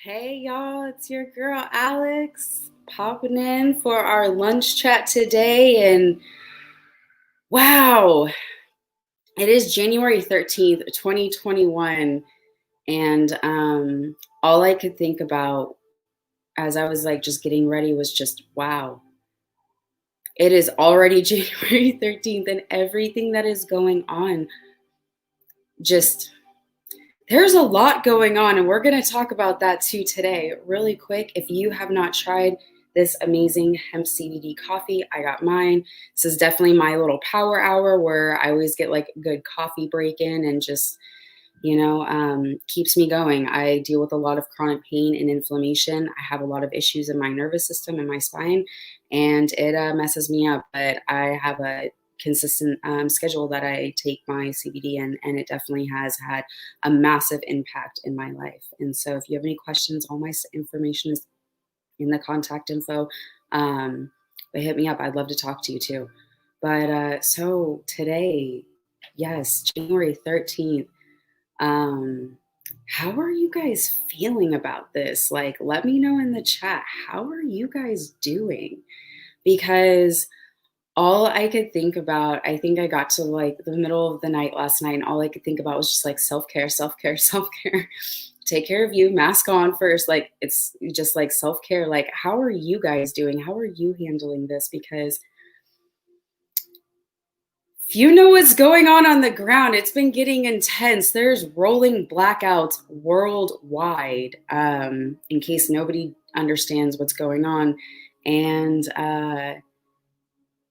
Hey y'all, it's your girl Alex popping in for our lunch chat today. And wow, it is January 13th, 2021. And all I could think about as I was like just getting ready was just wow, it is already January 13th, and everything that is going on just there's a lot going on, and we're going to talk about that too today. Really quick, if you have not tried this amazing hemp CBD coffee, I got mine. This is definitely my little power hour where I always get like a good coffee break in and just, keeps me going. I deal with a lot of chronic pain and inflammation. I have a lot of issues in my nervous system and my spine, and it messes me up. But I have a consistent schedule that I take my CBD in, and it definitely has had a massive impact in my life. And so, if you have any questions, all my information is in the contact info. But hit me up. I'd love to talk to you too. But so today, yes, January 13th. Um, how are you guys feeling about this? Like, let me know in the chat. How are you guys doing? Because all I could think about, I think I got to like the middle of the night last night, and all I could think about was just like self care, self care, self care. Take care of you, mask on first. Like, it's just like self care. Like, how are you guys doing? How are you handling this? Because if you know what's going on the ground, it's been getting intense. There's rolling blackouts worldwide, in case nobody understands what's going on. And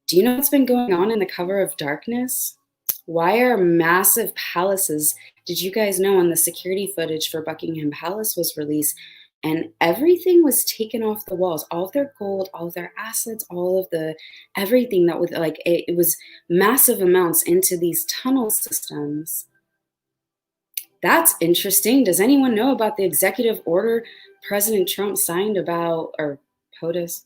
do you know what's been going on in the cover of darkness? Why are massive palaces? Did you guys know when the security footage for Buckingham Palace was released and everything was taken off the walls, all of their gold, all of their assets, all of the everything that was like it was massive amounts into these tunnel systems. That's interesting. Does anyone know about the executive order President Trump signed about, or POTUS?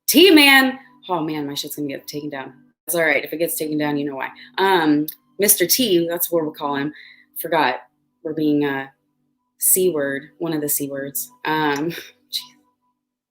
T-Man. Oh man, my shit's gonna get taken down. It's all right. If it gets taken down, you know why. Mr. T, that's what we'll call him. Forgot. We're being C word, one of the C words.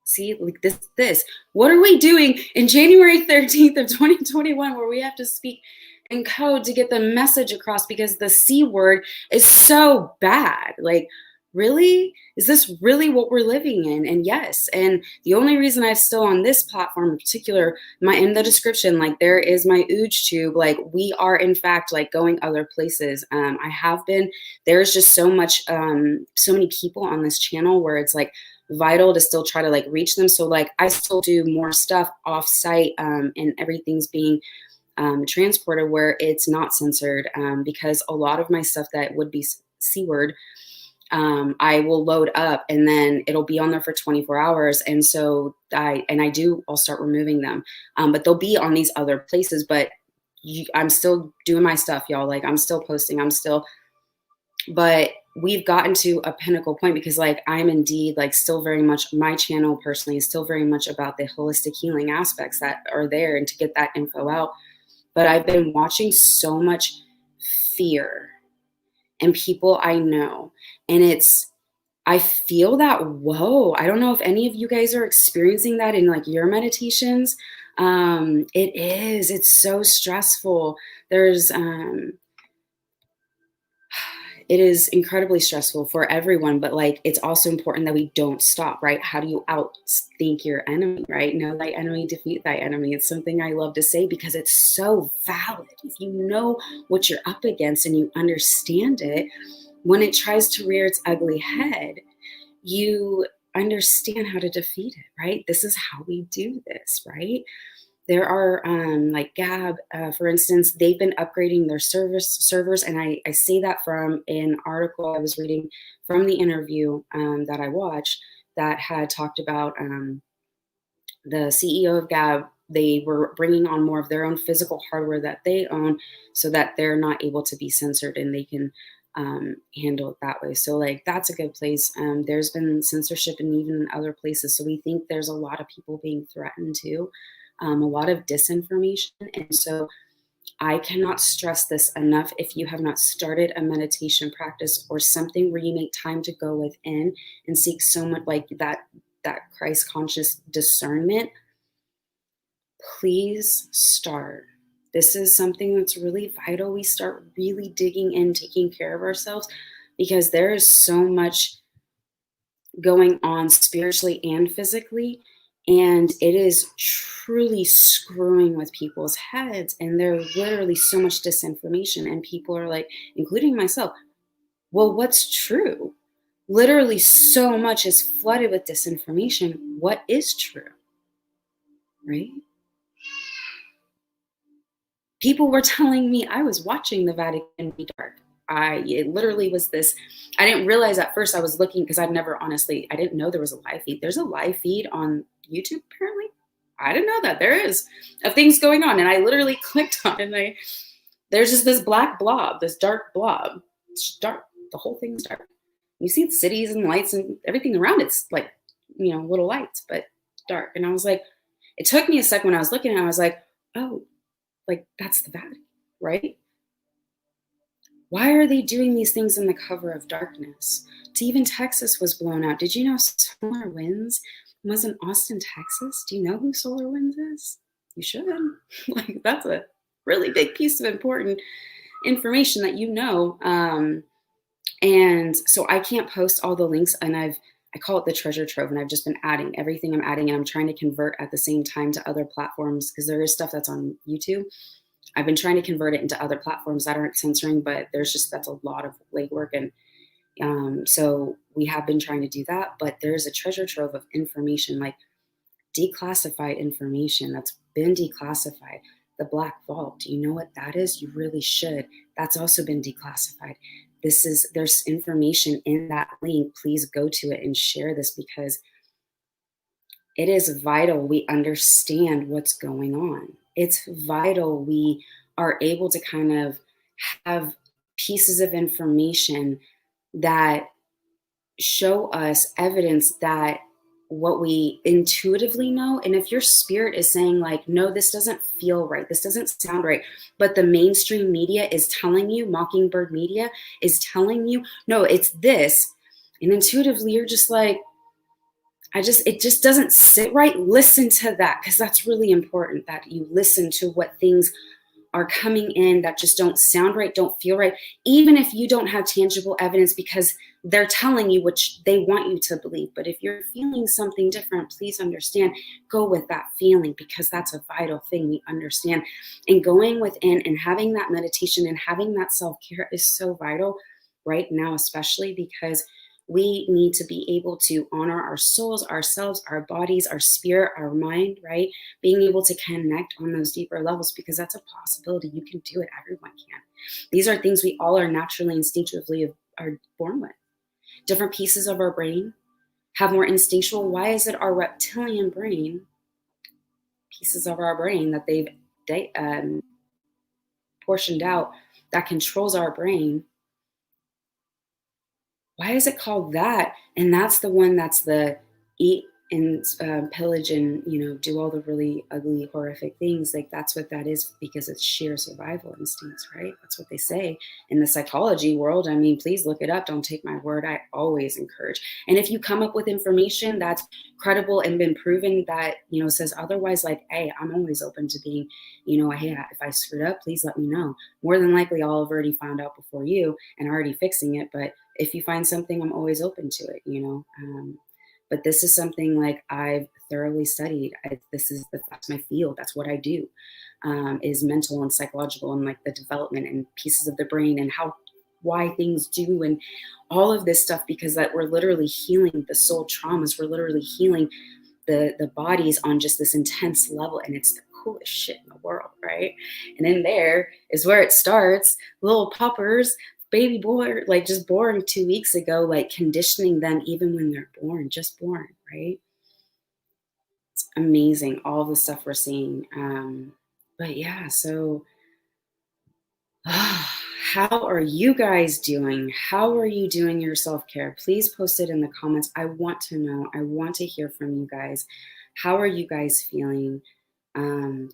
See, like this. What are we doing in January 13th of 2021 where we have to speak in code to get the message across because the C word is so bad? Like, really? Is this really what we're living in? And yes, and the only reason I'm still on this platform in particular, in the description, like there is my ooge tube. Like we are in fact like going other places. I have been, there's just so much, so many people on this channel where it's like vital to still try to like reach them. So like I still do more stuff off site, and everything's being transported where it's not censored, because a lot of my stuff that would be C word, I will load up and then it'll be on there for 24 hours. And so I'll start removing them. But they'll be on these other places, but I'm still doing my stuff, y'all. Like I'm still posting, but we've gotten to a pinnacle point because like I'm indeed like still very much, my channel personally is still very much about the holistic healing aspects that are there and to get that info out. But I've been watching so much fear and people I know. And I feel that, whoa, I don't know if any of you guys are experiencing that in like your meditations. It's so stressful. It is incredibly stressful for everyone, but like it's also important that we don't stop, right? How do you outthink your enemy, right? Know thy enemy, defeat thy enemy. It's something I love to say because it's so valid. If you know what you're up against and you understand it, when it tries to rear its ugly head, you understand how to defeat it, right? This is how we do this, right? There are like Gab, for instance, they've been upgrading their servers. And I say that from an article I was reading from the interview that I watched that had talked about the CEO of Gab. They were bringing on more of their own physical hardware that they own so that they're not able to be censored and they can handle it that way. So like that's a good place. There's been censorship and even in other places. So we think there's a lot of people being threatened too. A lot of disinformation. And so I cannot stress this enough. If you have not started a meditation practice or something where you make time to go within and seek so much like that Christ conscious discernment, please start. This is something that's really vital. We start really digging in, taking care of ourselves, because there is so much going on spiritually and physically. And it is truly screwing with people's heads. And there's literally so much disinformation. And people are like, including myself, well, what's true? Literally, so much is flooded with disinformation. What is true? Right? People were telling me I was watching the Vatican be dark. It literally was this. I didn't realize at first. I was looking because I didn't know there was a live feed. There's a live feed on YouTube apparently. I didn't know that there is of things going on, and I literally clicked on it, and there's just this black blob, this dark blob. It's dark. The whole thing's dark. You see the cities and lights and everything around. It's like, little lights, but dark. And I was like, it took me a second when I was looking, and I was like, oh, like that's the Vatican, right? Why are they doing these things in the cover of darkness? To even Texas was blown out. Did you know Solar Winds was in Austin, Texas? Do you know who Solar Winds is? You should. Like, that's a really big piece of important information that you know. And so I can't post all the links, and I call it the treasure trove, and I've just been adding everything I'm adding, and I'm trying to convert at the same time to other platforms, because there is stuff that's on YouTube. I've been trying to convert it into other platforms that aren't censoring, but that's a lot of legwork. And so we have been trying to do that, but there's a treasure trove of information, like declassified information that's been declassified. The Black Vault, do you know what that is? You really should. That's also been declassified. There's information in that link. Please go to it and share this, because it is vital we understand what's going on. It's vital we are able to kind of have pieces of information that show us evidence that what we intuitively know. And if your spirit is saying like, no, this doesn't feel right, this doesn't sound right, but the mainstream media is telling you, Mockingbird media is telling you, no, it's this. And intuitively you're just like, it just doesn't sit right. Listen to that, because that's really important, that you listen to what things are coming in that just don't sound right, don't feel right, even if you don't have tangible evidence, because they're telling you what they want you to believe. But if you're feeling something different, please understand, go with that feeling, because that's a vital thing we understand. And going within and having that meditation and having that self-care is so vital right now, especially because we need to be able to honor our souls, ourselves, our bodies, our spirit, our mind, right? Being able to connect on those deeper levels, because that's a possibility. You can do it. Everyone can. These are things we all are naturally, instinctively are born with. Different pieces of our brain have more instinctual. Why is it our reptilian brain, pieces of our brain that they've portioned out, that controls our brain? Why is it called that? And that's the one that's the eat and pillage and, do all the really ugly, horrific things. Like, that's what that is, because it's sheer survival instincts, right? That's what they say in the psychology world. I mean, please look it up. Don't take my word. I always encourage. And if you come up with information that's credible and been proven that, says otherwise, like, hey, I'm always open to being, hey, if I screwed up, please let me know. More than likely, I'll have already found out before you and already fixing it. But if you find something, I'm always open to it, but this is something like I've thoroughly studied. That's my field. That's what I do, is mental and psychological, and like the development and pieces of the brain and why things do, and all of this stuff, because that we're literally healing the soul traumas. We're literally healing the bodies on just this intense level. And it's the coolest shit in the world, right? And in there is where it starts. Little puppers, baby boy, like just born 2 weeks ago, like conditioning them even when they're just born, right? It's amazing, all the stuff we're seeing. But yeah, so how are you guys doing? How are you doing your self-care? Please post it in the comments. I want to know. I want to hear from you guys. How are you guys feeling?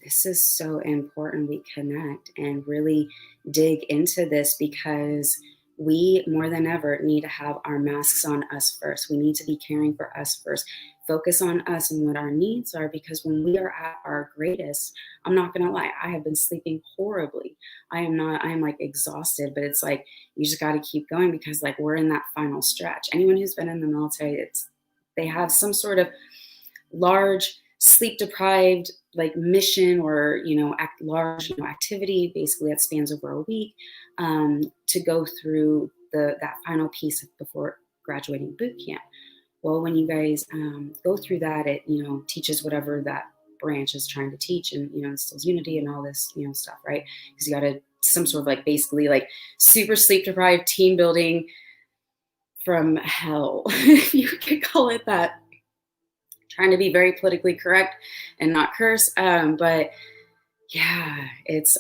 This is so important we connect and really dig into this because we more than ever need to have our masks on us first. We need to be caring for us first. Focus on us and what our needs are because when we are at our greatest, I'm not going to lie, I have been sleeping horribly. I am like exhausted, but it's like you just got to keep going because like we're in that final stretch. Anyone who's been in the military, they have some sort of large sleep deprived like mission or large activity basically that spans over a week to go through that final piece before graduating boot camp. Well, when you guys go through that, it teaches whatever that branch is trying to teach, and instills unity and all this stuff, right? Because you got to some sort of like basically like super sleep deprived team building from hell, if you could call it that. Trying to be very politically correct and not curse. But yeah, it's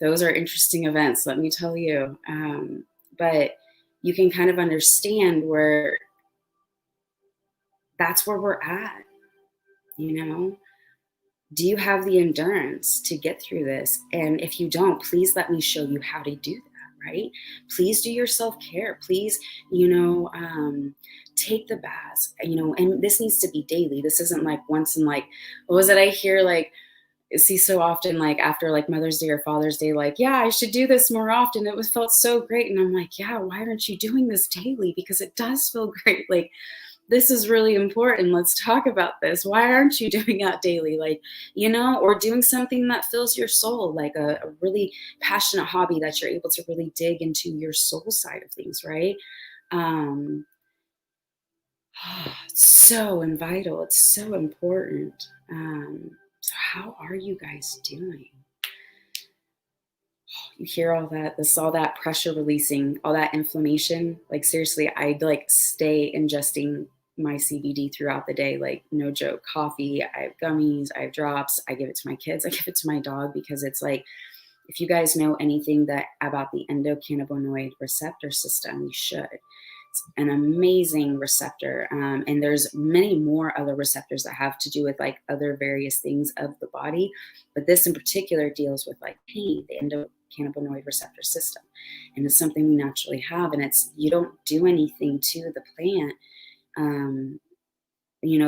those are interesting events, let me tell you. But you can kind of understand where that's where we're at, you know? Do you have the endurance to get through this? And if you don't, please let me show you how to do that, right? Please do your self-care. Please, take the baths, and this needs to be daily. This isn't like once in like, what was it I hear like, see so often like after like Mother's Day or Father's Day, like, yeah, I should do this more often. It was felt so great. And I'm like, yeah, why aren't you doing this daily? Because it does feel great. Like, this is really important. Let's talk about this. Why aren't you doing that daily? Like, or doing something that fills your soul, like a really passionate hobby that you're able to really dig into your soul side of things, right? Um, it's so vital. It's so important. So how are you guys doing? You hear all that pressure releasing, all that inflammation. Like seriously, I'd like stay ingesting my CBD throughout the day. Like no joke, coffee, I have gummies, I have drops, I give it to my kids, I give it to my dog because it's like, if you guys know anything about the endocannabinoid receptor system, you should. It's an amazing receptor. And there's many more other receptors that have to do with like other various things of the body. But this in particular deals with like pain, the endocannabinoid receptor system. And it's something we naturally have. And you don't do anything to the plant.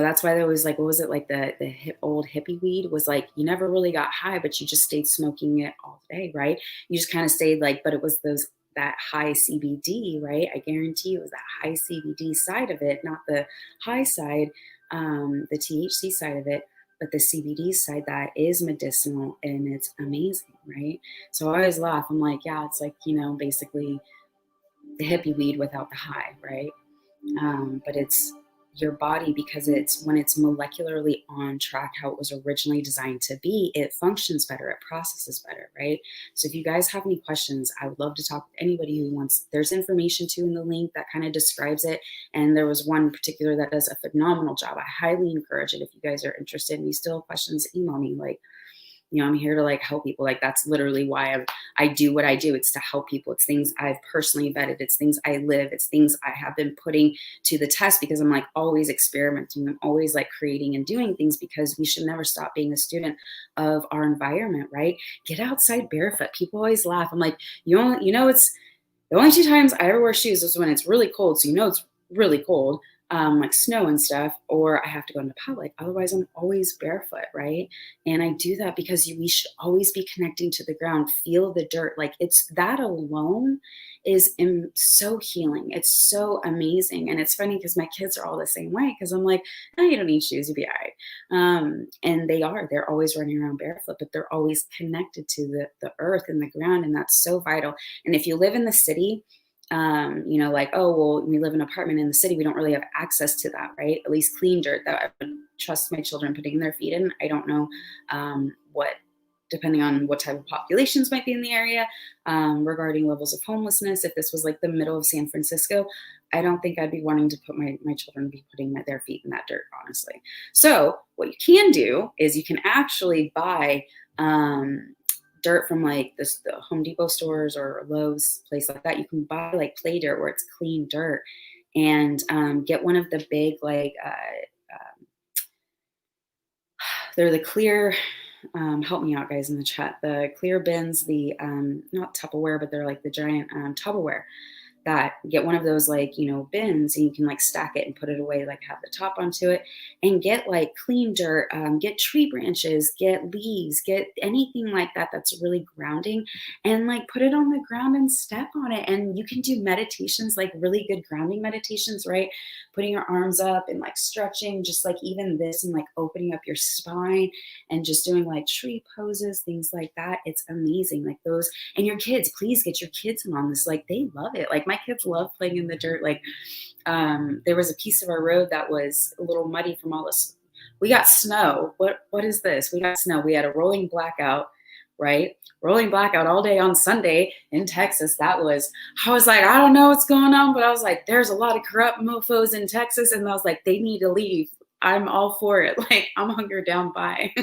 That's why there was like, what was it, like the old hippie weed was like, you never really got high, but you just stayed smoking it all day, right? You just kind of stayed like, but it was that high CBD, right? I guarantee it was that high CBD side of it, not the high side, the THC side of it, but the CBD side that is medicinal and it's amazing, right? So I always laugh. I'm like, yeah, it's like, basically the hippie weed without the high, right? But it's your body, because it's when it's molecularly on track how it was originally designed to be, it functions better, it processes better, right? So if you guys have any questions, I would love to talk with anybody who wants. There's information too in the link that kind of describes it, and there was one in particular that does a phenomenal job. I highly encourage it. If you guys are interested and you still have questions, email me. Like, I'm here to like help people. Like that's literally why I do what I do. It's to help people. It's things I've personally vetted. It's things I live. It's things I have been putting to the test because I'm like always experimenting. I'm always like creating and doing things because we should never stop being a student of our environment, right? Get outside barefoot. People always laugh. I'm like, it's the only two times I ever wear shoes is when it's really cold. So it's really cold, like snow and stuff, or I have to go into public. Otherwise, I'm always barefoot, right? And I do that because we should always be connecting to the ground, feel the dirt. Like it's that alone is so healing. It's so amazing. And it's funny because my kids are all the same way because I'm like, no, you don't need shoes, you'll be all right. And they're always running around barefoot, but they're always connected to the earth and the ground. And that's so vital. And if you live in the city, like, oh, well, we live in an apartment in the city, we don't really have access to that, right? At least clean dirt that I would trust my children putting their feet in. I don't know depending on what type of populations might be in the area, regarding levels of homelessness. If this was like the middle of San Francisco, I don't think I'd be wanting to put my children to be putting their feet in that dirt, honestly. So what you can do is you can actually buy dirt from like the Home Depot stores or Lowe's, place like that. You can buy like play dirt where it's clean dirt, and get one of the big like they're the clear. help me out, guys, in the chat. The clear bins, the not Tupperware, but they're like the giant Tupperware. That get one of those, like, you know, bins, and you can like stack it and put it away, like have the top onto it, and get like clean dirt, get tree branches, get leaves, get anything like that that's really grounding, and like put it on the ground and step on it. And you can do meditations, like really good grounding meditations, right? Putting your arms up and like stretching, just like even this, and like opening up your spine and just doing like tree poses, things like that. It's amazing. Like those, and your kids, please get your kids in on this. Like they love it. Like my kids love playing in the dirt. Like there was a piece of our road that was a little muddy from all this. We got snow. What is this? We got snow. We had a rolling blackout, right? Rolling blackout all day on Sunday in Texas. I was like, I don't know what's going on, but I was like, there's a lot of corrupt mofos in Texas, and I was like, they need to leave. I'm all for it. Like, I'm hunkered down by.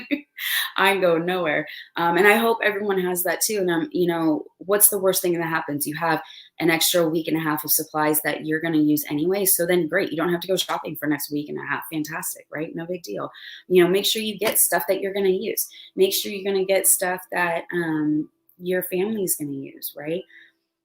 I ain't go nowhere. And I hope everyone has that too. And you know, what's the worst thing that happens? You have an extra week and a half of supplies that you're going to use anyway. So then great. You don't have to go shopping for next week and a half. Fantastic, right? No big deal. You know, make sure you get stuff that you're going to use. Make sure you're going to get stuff that your family's going to use, right?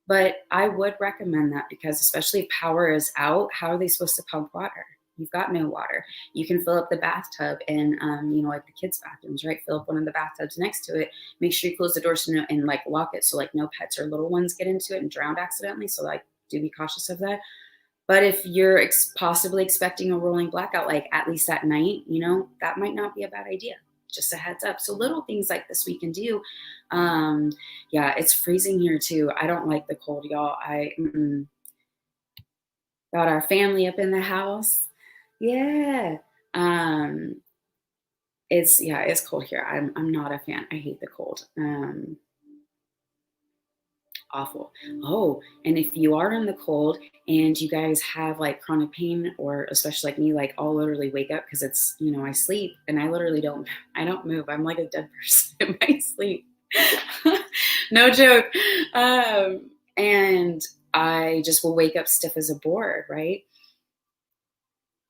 But I would recommend that, because especially if power is out, how are they supposed to pump water? You've got no water. You can fill up the bathtub and, you know, like the kids' bathrooms, right? Fill up one of the bathtubs next to it. Make sure you close the doors and like lock it so like no pets or little ones get into it and drown accidentally. So like do be cautious of that. But if you're possibly expecting a rolling blackout, like at least at night, you know, that might not be a bad idea. Just a heads up. So little things like this we can do. Yeah, it's freezing here too. I don't like the cold, y'all. Got our family up in the house. Yeah. It's cold here. I'm not a fan. I hate the cold. Awful. Oh, and if you are in the cold and you guys have like chronic pain, or especially like me, like I'll literally wake up because it's, you know, I sleep and I literally don't move. I'm like a dead person in my sleep. No joke. And I just will wake up stiff as a board, right?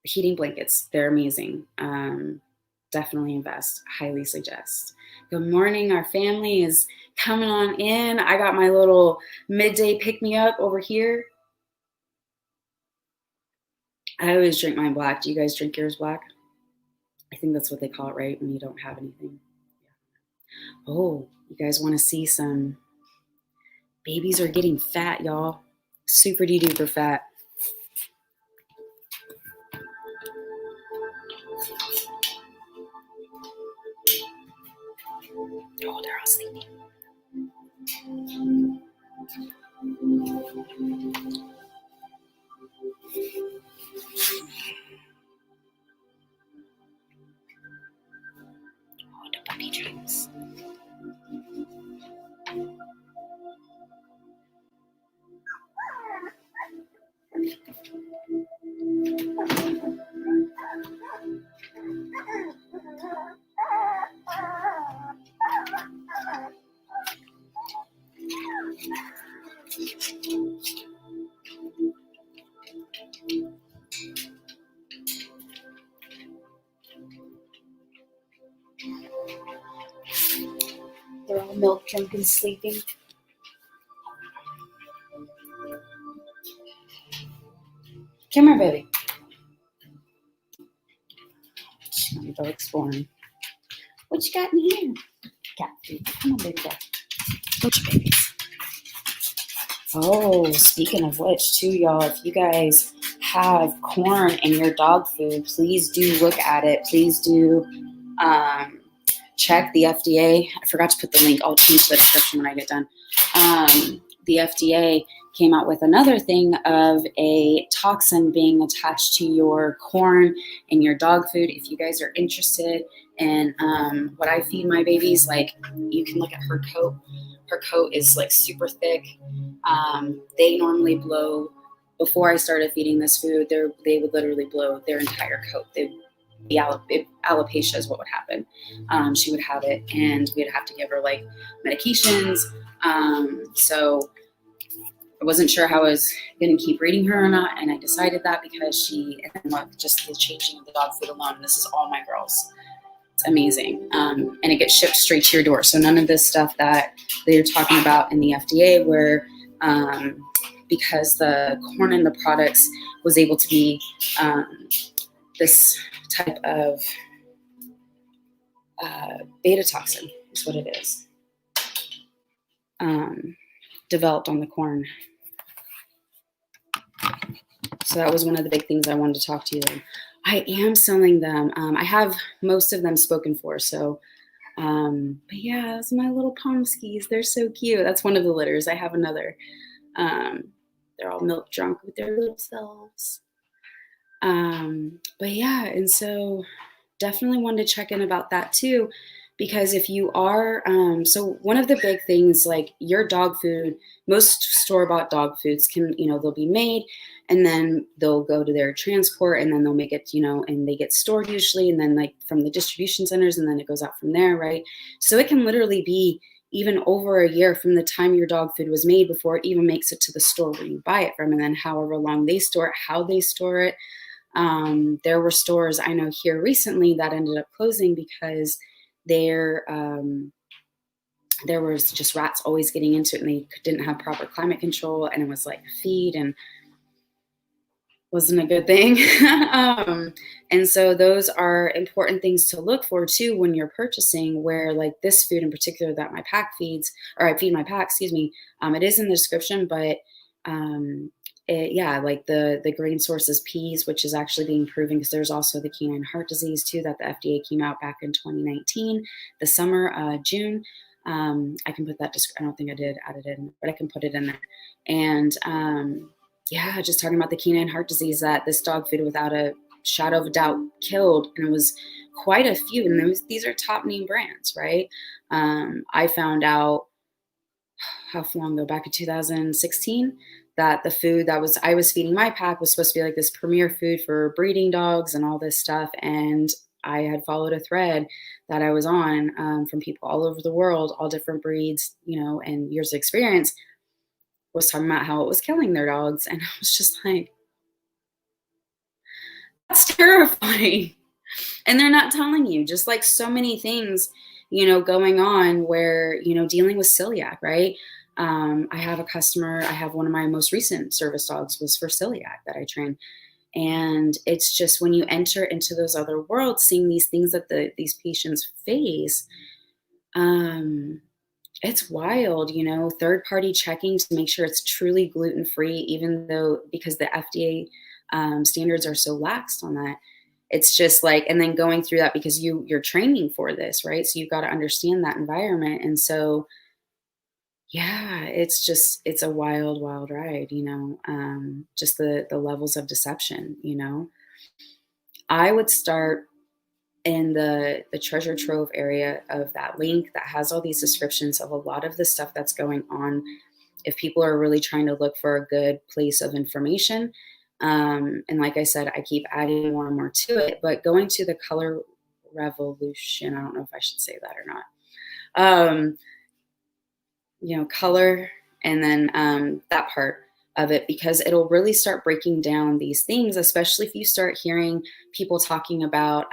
Heating blankets, they're amazing. Definitely invest. Highly suggest. Good morning. Our family is coming on in. I got my little midday pick-me-up over here. I always drink mine black. Do you guys drink yours black? I think that's what they call it, right? When you don't have anything. Yeah. Oh, you guys want to see some? Babies are getting fat, y'all. Super duper fat. Oh, they're all sleeping. Oh, the puppy dreams. They're all milk drunk and sleeping. Come here, baby. Let me go exploring. What you got in here? Cat food. Come on, baby. What you babies? Oh, speaking of which, too, y'all, if you guys have corn in your dog food, please do look at it. Please do check the FDA. I forgot to put the link. I'll change the description when I get done. The FDA came out with another thing of a toxin being attached to your corn and your dog food. If you guys are interested in what I feed my babies, like you can look at her coat. Her coat is like super thick. They normally blow, before I started feeding this food, they would literally blow their entire coat. Alopecia is what would happen. She would have it, and we'd have to give her like medications. So I wasn't sure how I was going to keep reading her or not, and I decided that because just the changing of the dog food alone. This is all my girls. It's amazing. And it gets shipped straight to your door. So none of this stuff that they're talking about in the FDA where because the corn in the products was able to be this type of beta toxin is what it is, developed on the corn. So that was one of the big things I wanted to talk to you about. I am selling them. I have most of them spoken for. So, but yeah, it's my little pomskis. They're so cute. That's one of the litters. I have another. They're all milk drunk with their little selves. But yeah, and so definitely wanted to check in about that too, because if you are, so one of the big things, like your dog food, most store-bought dog foods can, they'll be made and then they'll go to their transport and then they'll make it, and they get stored usually, and then like from the distribution centers and then it goes out from there, right? So it can literally be even over a year from the time your dog food was made before it even makes it to the store where you buy it from, and then however long they store it, how they store it. There were stores I know here recently that ended up closing because there was just rats always getting into it and they didn't have proper climate control, and it was like feed and wasn't a good thing. And so those are important things to look for too when you're purchasing, where like this food in particular that my pack feeds, or I feed my pack, excuse me, it is in the description, but like the grain source is peas, which is actually being proven because there's also the canine heart disease too that the FDA came out back in 2019, the summer, June. I can put that, I don't think I did add it in, but I can put it in there. And just talking about the canine heart disease that this dog food without a shadow of a doubt killed. And it was quite a few. And these are top name brands, right? I found out how long ago, back in 2016, that the food that I was feeding my pack was supposed to be like this premier food for breeding dogs and all this stuff. And I had followed a thread that I was on from people all over the world, all different breeds, and years of experience, was talking about how it was killing their dogs. And I was just like, that's terrifying. And they're not telling you, just like so many things, going on where, dealing with celiac, right? I have a customer, I have one of my most recent service dogs was for celiac that I train. And it's just when you enter into those other worlds, seeing these things that these patients face, it's wild, third-party checking to make sure it's truly gluten-free, even though, because the FDA standards are so lax on that. It's just like, and then going through that because you're training for this, right? So you've got to understand that environment. And so, yeah, it's a wild, wild ride, just the levels of deception, I would start in the treasure trove area of that link that has all these descriptions of a lot of the stuff that's going on. If people are really trying to look for a good place of information, and like I said, I keep adding more and more to it, but going to the color revolution, I don't know if I should say that or not. Color, and then that part of it, because it'll really start breaking down these things, especially if you start hearing people talking about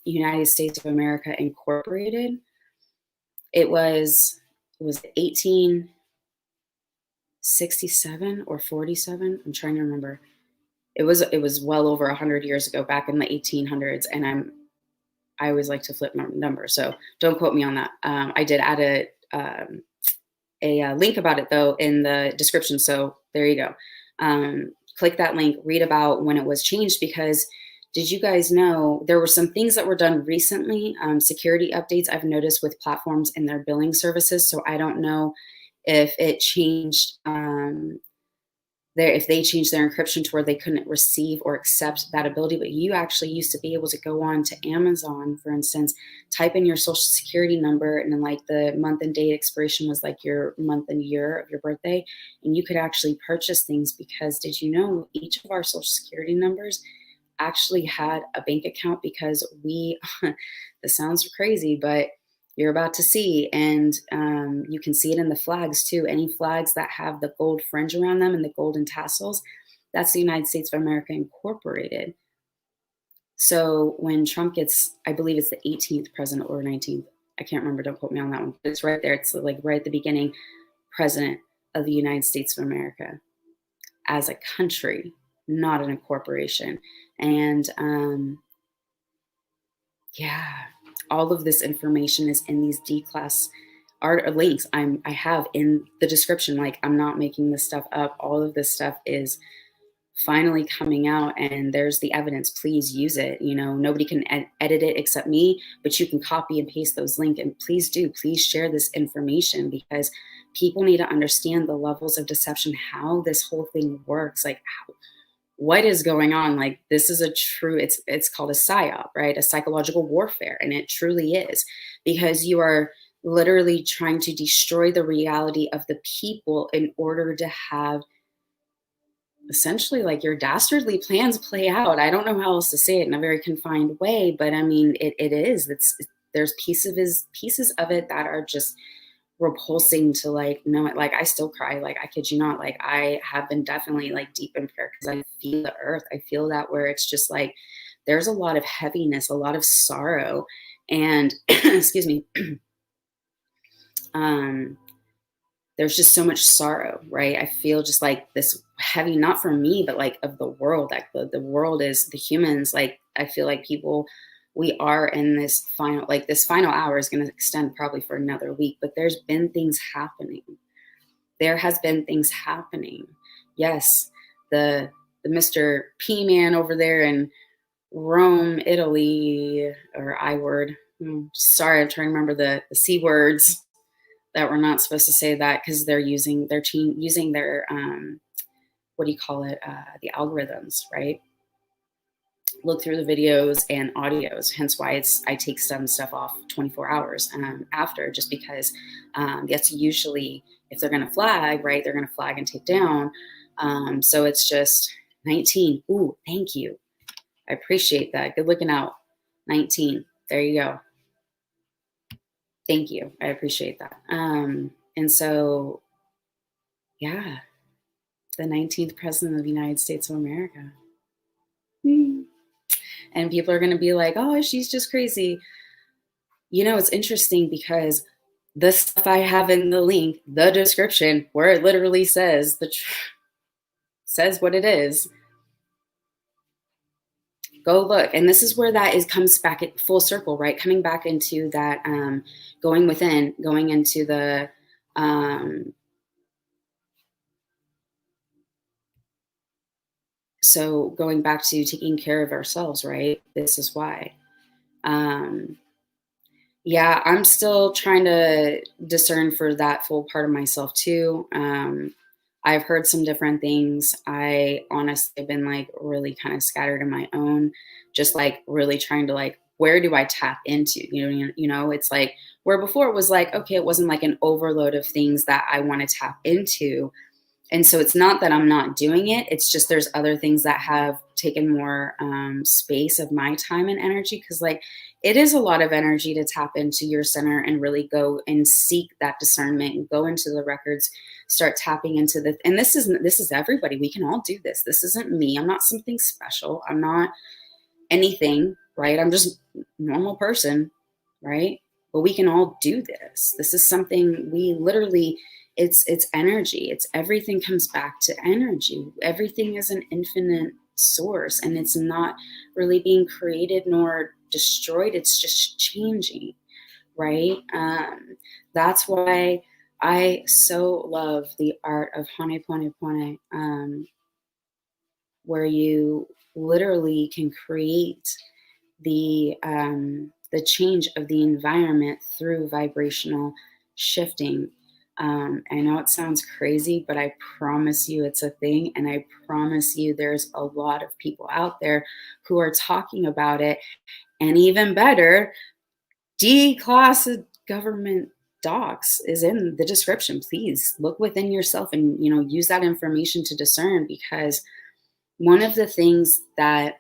United States of America Incorporated. It was 1867 or 47. I'm trying to remember. It was well over 100 years ago, back in the 1800s, and I always like to flip numbers, so don't quote me on that. I did add a link about it though in the description, so there you go. Click that link, read about when it was changed, because did you guys know there were some things that were done recently, security updates I've noticed with platforms and their billing services. So I don't know if it changed if they changed their encryption to where they couldn't receive or accept that ability, but you actually used to be able to go on to Amazon, for instance, type in your social security number, and then like the month and date expiration was like your month and year of your birthday, and you could actually purchase things, because did you know each of our social security numbers actually had a bank account? Because this sounds crazy, but you're about to see, and you can see it in the flags too. Any flags that have the gold fringe around them and the golden tassels, that's the United States of America Incorporated. So when Trump gets, I believe it's the 18th president or 19th, I can't remember, don't quote me on that one, but it's right there. It's like right at the beginning, president of the United States of America as a country, not in a corporation. And yeah, all of this information is in these D class art links I have in the description. Like, I'm not making this stuff up. All of this stuff is finally coming out, and there's the evidence. Please use it. You know, nobody can edit it except me, but you can copy and paste those links, and please share this information, because people need to understand the levels of deception, how this whole thing works, like what is going on. Like, this is a true, it's called a psyop, right? A psychological warfare, and it truly is, because you are literally trying to destroy the reality of the people in order to have essentially like your dastardly plans play out. I don't know how else to say it in a very confined way, but I mean, it is. There's pieces of it that are just repulsing to like know it. Like, I still cry. Like, I kid you not. Like, I have been definitely like deep in prayer, because I feel the earth. I feel that, where it's just like there's a lot of heaviness, a lot of sorrow, and excuse me. There's just so much sorrow, right? I feel just like this heavy, not for me, but like of the world. Like the world is the humans. Like, I feel like people, we are in this final hour is going to extend probably for another week, but there's been things happening. There has been things happening. Yes, the Mr. P Man over there in Rome, Italy, or I word. Sorry, I'm trying to remember the C words that we're not supposed to say that, because they're using their what do you call it, the algorithms, right? Look through the videos and audios, hence why I take some stuff off 24 hours after, just because that's usually, if they're going to flag, right, they're going to flag and take down. So it's just 19. Ooh, thank you, I appreciate that. Good looking out. 19, there you go. Thank you. I appreciate that. And so, yeah, the 19th president of the United States of America. And people are going to be like, oh, she's just crazy. You know, it's interesting, because the stuff I have in the link, the description, where it literally says says what it is. Go look. And this is where comes back at full circle, right? Coming back into that, going within, going into the, so going back to taking care of ourselves, right? This is why. Yeah, I'm still trying to discern for that full part of myself too. I've heard some different things. I honestly have been like really kind of scattered in my own, just like really trying to like, where do I tap into? It's like, where before it was like, okay, it wasn't like an overload of things that I want to tap into. And so it's not that I'm not doing it. It's just there's other things that have taken more space of my time and energy, because like it is a lot of energy to tap into your center and really go and seek that discernment and go into the records, start tapping into and this is everybody. We can all do this. This isn't me. I'm not something special. I'm not anything, right? I'm just a normal person, right? But we can all do this. This is something we literally, it's energy. It's everything comes back to energy. Everything is an infinite source, and it's not really being created nor destroyed. It's just changing, right? That's why I so love the art of Ho'oponopono, where you literally can create the change of the environment through vibrational shifting. I know it sounds crazy, but I promise you it's a thing. And I promise you there's a lot of people out there who are talking about it. And even better, D-class government docs is in the description. Please look within yourself and, use that information to discern, because one of the things that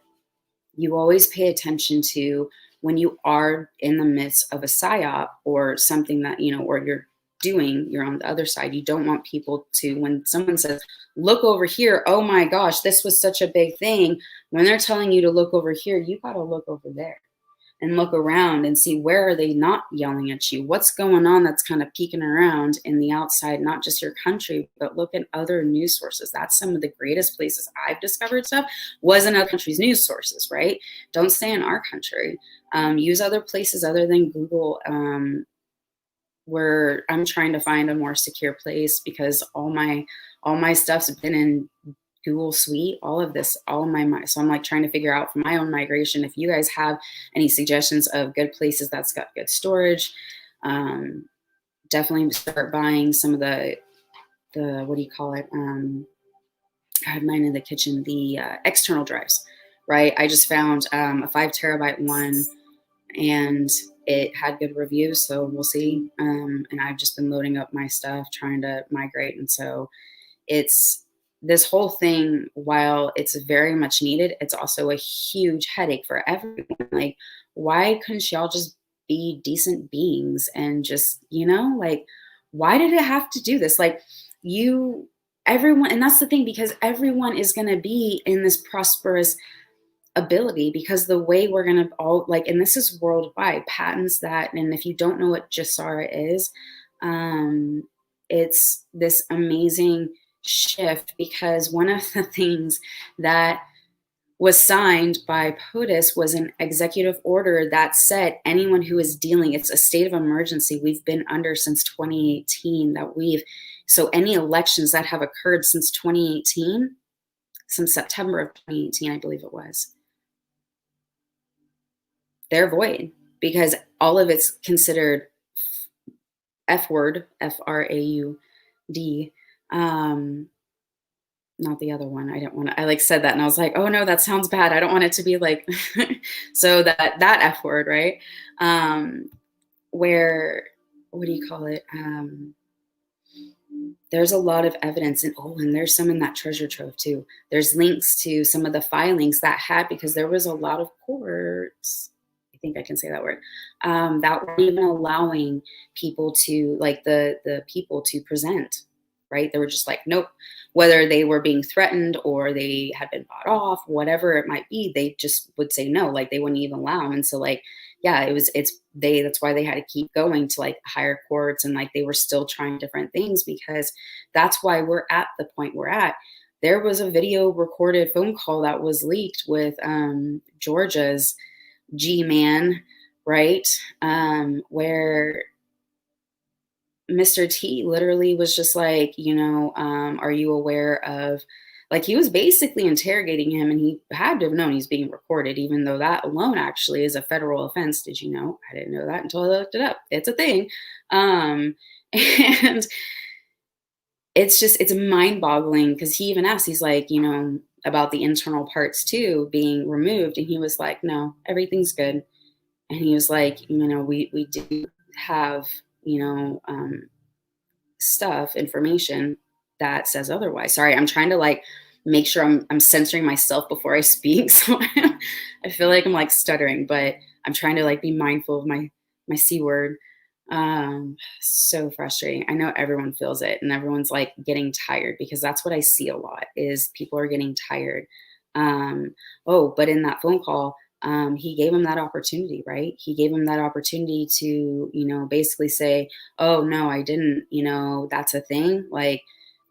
you always pay attention to when you are in the midst of a psyop or something that, or you're doing, you're on the other side. You don't want people to, when someone says, look over here, oh my gosh, this was such a big thing. When they're telling you to look over here, you got to look over there and look around and see, where are they not yelling at you? What's going on that's kind of peeking around in the outside, not just your country, but look at other news sources. That's some of the greatest places I've discovered stuff, was in other countries' news sources, right? Don't stay in our country. Use other places other than Google, where I'm trying to find a more secure place, because all my stuff's been in Google Suite, all of this, all of my, so I'm like trying to figure out for my own migration, if you guys have any suggestions of good places that's got good storage. Definitely start buying some of the what do you call it? I had mine in the kitchen, the external drives, right? I just found a 5 terabyte one, and it had good reviews, so we'll see. And I've just been loading up my stuff, trying to migrate. And so it's, this whole thing, while it's very much needed, it's also a huge headache for everyone. Like, why couldn't y'all just be decent beings and just, like, why did it have to do this? Like, everyone, and that's the thing, because everyone is going to be in this prosperous ability, because the way we're going to all, like, and this is worldwide, patents that, and if you don't know what Jasara is, it's this amazing shift, because one of the things that was signed by POTUS was an executive order that said anyone who is dealing, it's a state of emergency we've been under since 2018, so any elections that have occurred since 2018, since September of 2018, I believe it was, they're void, because all of it's considered F word, FRAUD. Not the other one. I didn't want to, I like said that and I was like, oh no, that sounds bad. I don't want it to be like, so that F word, right? Where, what do you call it? There's a lot of evidence, and there's some in that treasure trove too. There's links to some of the filings that had, because there was a lot of courts, I think I can say that word, that weren't even allowing people to, like, the people to present, right? They were just like, nope. Whether they were being threatened or they had been bought off, whatever it might be, they just would say no, like they wouldn't even allow them. And so, like, yeah, that's why they had to keep going to like higher courts, and like they were still trying different things, because that's why we're at the point we're at. There was a video recorded phone call that was leaked with Georgia's G-Man, right? Where Mr. T literally was just like, are you aware of, like, he was basically interrogating him, and he had to have known he's being recorded, even though that alone actually is a federal offense. Did you know? I didn't know that until I looked it up. It's a thing. And it's mind boggling, because he even asked, he's like, about the internal parts too being removed. And he was like, no, everything's good. And he was like, we do have, information that says otherwise. Sorry, I'm trying to like make sure I'm censoring myself before I speak. So I feel like I'm like stuttering, but I'm trying to like be mindful of my C word. So frustrating. I know everyone feels it, and everyone's like getting tired, because that's what I see a lot, is people are getting tired. But in that phone call, he gave him that opportunity, right? He gave him that opportunity to, basically say, oh no, I didn't, that's a thing. Like,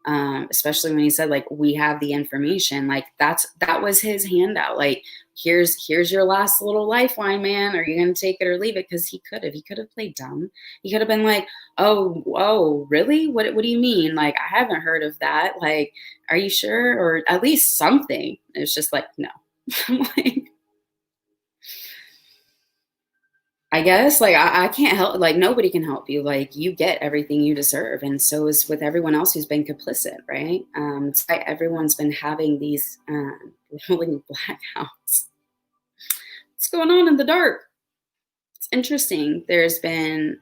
especially when he said, like, we have the information, like that was his handout. Like, here's your last little lifeline, man. Are you going to take it or leave it? Cause he could have played dumb. He could have been like, oh, really? What do you mean? Like, I haven't heard of that. Like, are you sure? Or at least something. It's just like, no. I'm like, I guess, like, I can't help, like, nobody can help you. Like, you get everything you deserve. And so is with everyone else who's been complicit, right? It's why everyone's been having these rolling blackouts. What's going on in the dark? It's interesting. There's been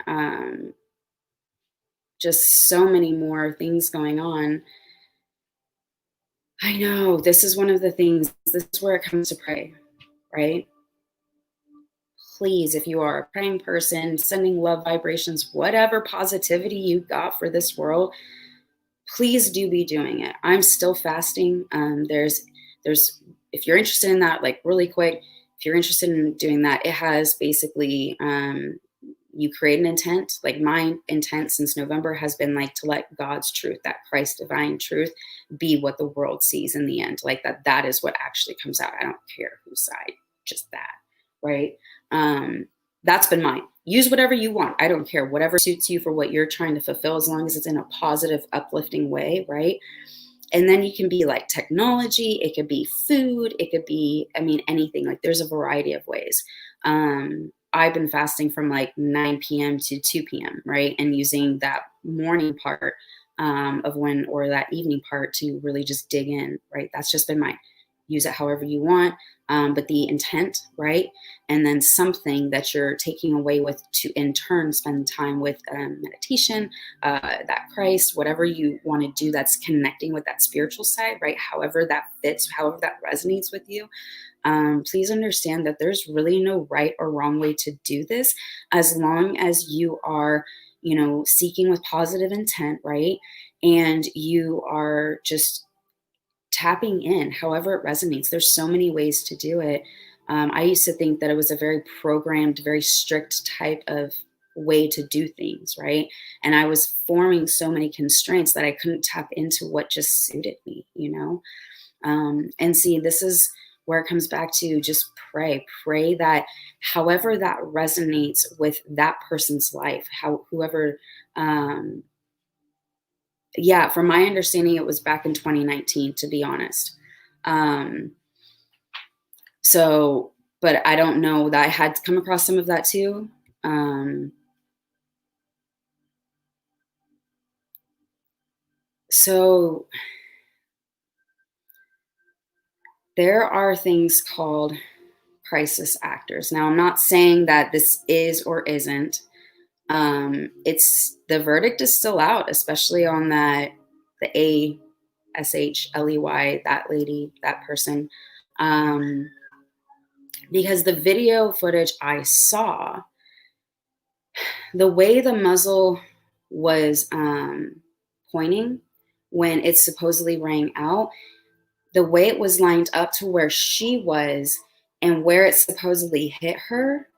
just so many more things going on. I know, this is one of the things, this is where it comes to pray, right? please, if you are a praying person, sending love vibrations, whatever positivity you got for this world, please do be doing it. I'm still fasting. There's, if you're interested in that, like really quick, if you're interested in doing that, it has basically, you create an intent. Like my intent since November has been like to let God's truth, that Christ divine truth, be what the world sees in the end. Like that is what actually comes out. I don't care whose side, just that, right? That's been mine. Use whatever you want. I don't care. Whatever suits you for what you're trying to fulfill, as long as it's in a positive, uplifting way, right? And then you can be like technology. It could be food. It could be, I mean, anything. Like there's a variety of ways. I've been fasting from like 9 p.m. to 2 p.m., right? And using that morning part of when, or that evening part to really just dig in, right? That's just been mine. Use it however you want. But the intent, right? And then something that you're taking away with to in turn spend time with meditation, that Christ, whatever you want to do that's connecting with that spiritual side, right? However that fits, however that resonates with you. Please understand that there's really no right or wrong way to do this, as long as you are, you know, seeking with positive intent, right? And you are just tapping in, however it resonates. There's so many ways to do it. I used to think that it was a very programmed, very strict type of way to do things, right? And I was forming so many constraints that I couldn't tap into what just suited me, you know? And see, this is where it comes back to just pray that however that resonates with that person's life, whoever, yeah, from my understanding, it was back in 2019, to be honest. So, but I don't know that I had come across some of that too. So there are things called crisis actors. Now, I'm not saying that this is or isn't. It's, the verdict is still out, especially on that, the ASHLEY, that lady, that person. Because the video footage I saw, the way the muzzle was pointing when it supposedly rang out, the way it was lined up to where she was and where it supposedly hit her,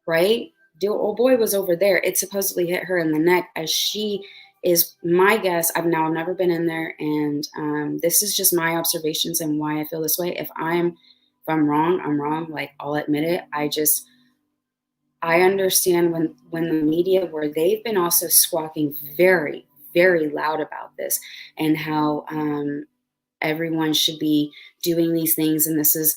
right? The old boy was over there. It supposedly hit her in the neck, as she is, my guess, I've never been in there, and this is just my observations and why I feel this way. If I'm wrong, I'm wrong. Like, I'll admit it. I understand when the media, where they've been also squawking very, very loud about this, and how everyone should be doing these things, and this is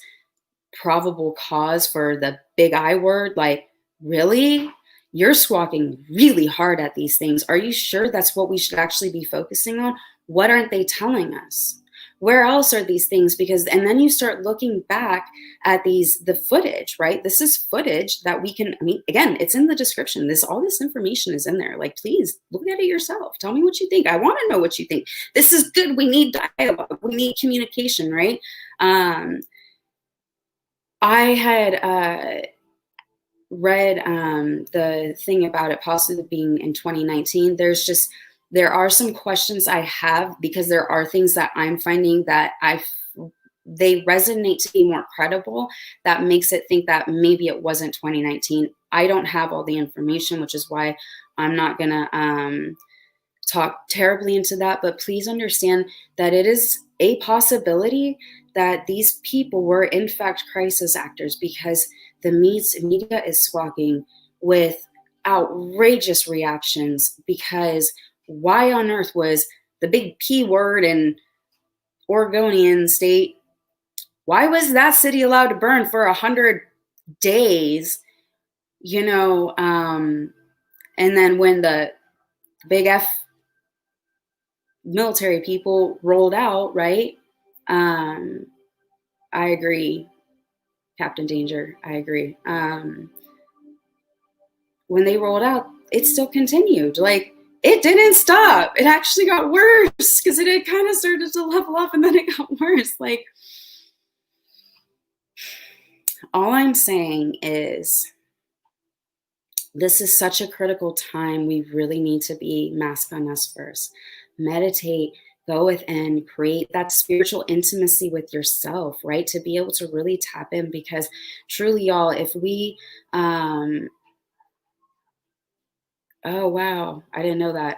probable cause for the big I word. Like, really? You're squawking really hard at these things. Are you sure that's what we should actually be focusing on? What aren't they telling us? Where else are these things? Because, and then you start looking back at the footage, right? This is footage that we can, I mean, again, it's in the description. All this information is in there. Like, please look at it yourself. Tell me what you think. I want to know what you think. This is good. We need dialogue. We need communication, right? I had read the thing about it possibly being in 2019. There are some questions I have, because there are things that I'm finding that they resonate to be more credible, that makes it think that maybe it wasn't 2019. I don't have all the information, which is why I'm not gonna talk terribly into that, but please understand that it is a possibility that these people were in fact crisis actors, because the media is squawking with outrageous reactions. Because why on earth was the big P word in Oregonian state, why was that city allowed to burn for 100 days? You know, and then when the big F military people rolled out, right? I agree, Captain Danger. I agree. When they rolled out, it still continued. Like, it didn't stop. It actually got worse, because it had kind of started to level up, and then it got worse. Like, all I'm saying is, This is such a critical time. We really need to be mask on us first. Meditate, go within, create that spiritual intimacy with yourself, right? To be able to really tap in because truly, y'all, if we, oh, wow, I didn't know that.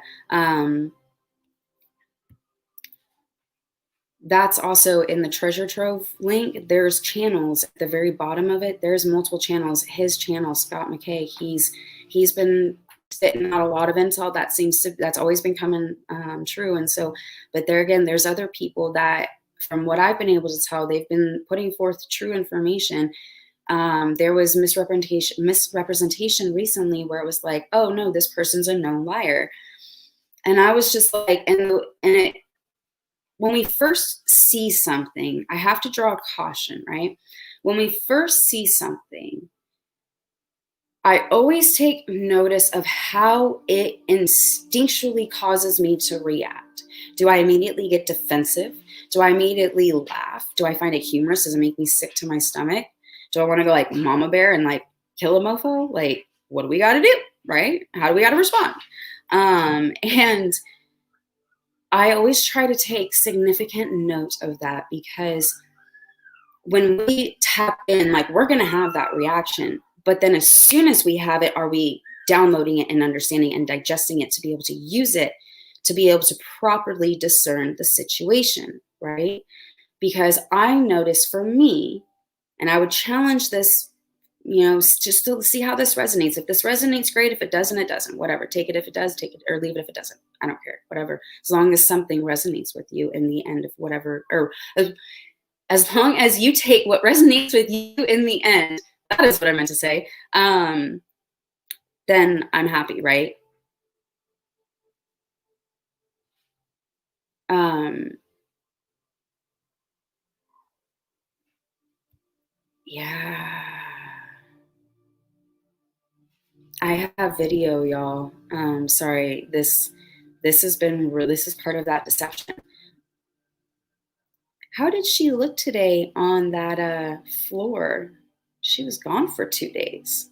That's also in the treasure trove link. There's channels at the very bottom of it. There's multiple channels. His channel, Scott McKay, he's been spitting out a lot of intel that's always been coming true. And so, but there again, there's other people that, from what I've been able to tell, they've been putting forth true information. There was misrepresentation recently where it was like, oh no, this person's a known liar, and I was just like, and it, when we first see something, I have to draw a caution, right? When we first see something, I always take notice of how it instinctually causes me to react. Do I immediately get defensive? Do I immediately laugh? Do I find it humorous? Does it make me sick to my stomach? Do I want to go like mama bear and like kill a mofo? Like, what do we got to do, right? How do we got to respond? And I always try to take significant note of that because when we tap in, like, we're going to have that reaction. But then as soon as we have it, are we downloading it and understanding and digesting it to be able to use it, to be able to properly discern the situation, right? Because I notice for me, and I would challenge this, just to see how this resonates. If this resonates, great. If it doesn't, it doesn't. Whatever. Take it if it does, take it, or leave it if it doesn't. I don't care. Whatever. As long as something resonates with you in the end of whatever, or as long as you take what resonates with you in the end, that is what I meant to say, then I'm happy, right? Yeah. I have video, y'all. Sorry, this has been this is part of that deception. How did she look today on that floor? She was gone for 2 days.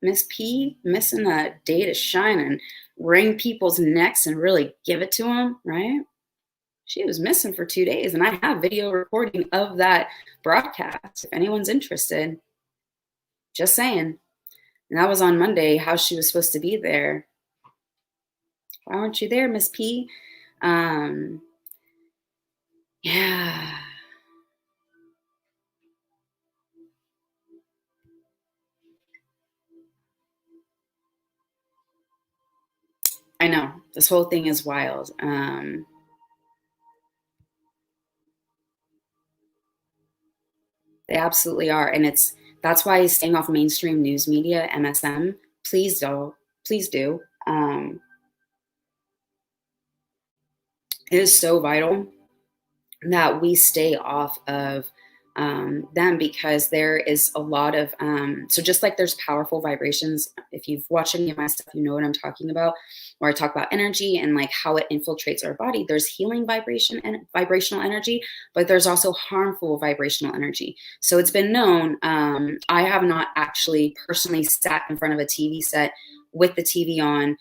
Miss P missing a day to shine and wring people's necks and really give it to them, right? She was missing for 2 days, and I have video recording of that broadcast if anyone's interested. Just saying. And that was on Monday, how she was supposed to be there. Why weren't you there, Miss P? Yeah. I know. This whole thing is wild. They absolutely are. And that's why staying off mainstream news media, MSM, please don't. Please do. It is so vital that we stay off of them because there is a lot of so just like there's powerful vibrations. If you've watched any of my stuff, you know what I'm talking about, where I talk about energy and like how it infiltrates our body. There's healing vibration and vibrational energy, but there's also harmful vibrational energy. So it's been known. I have not actually personally sat in front of a TV set with the TV on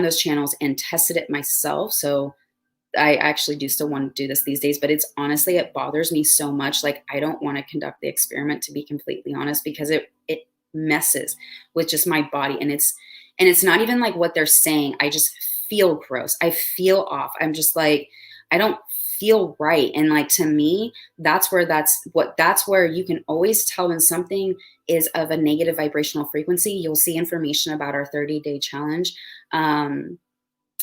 those channels and tested it myself. So I actually do still want to do this these days, but it's honestly, it bothers me so much. Like, I don't want to conduct the experiment, to be completely honest, because it messes with just my body. And it's not even like what they're saying. I just feel gross. I feel off. I'm just like, I don't feel right. And like, to me, that's where you can always tell when something is of a negative vibrational frequency. You'll see information about our 30-day challenge.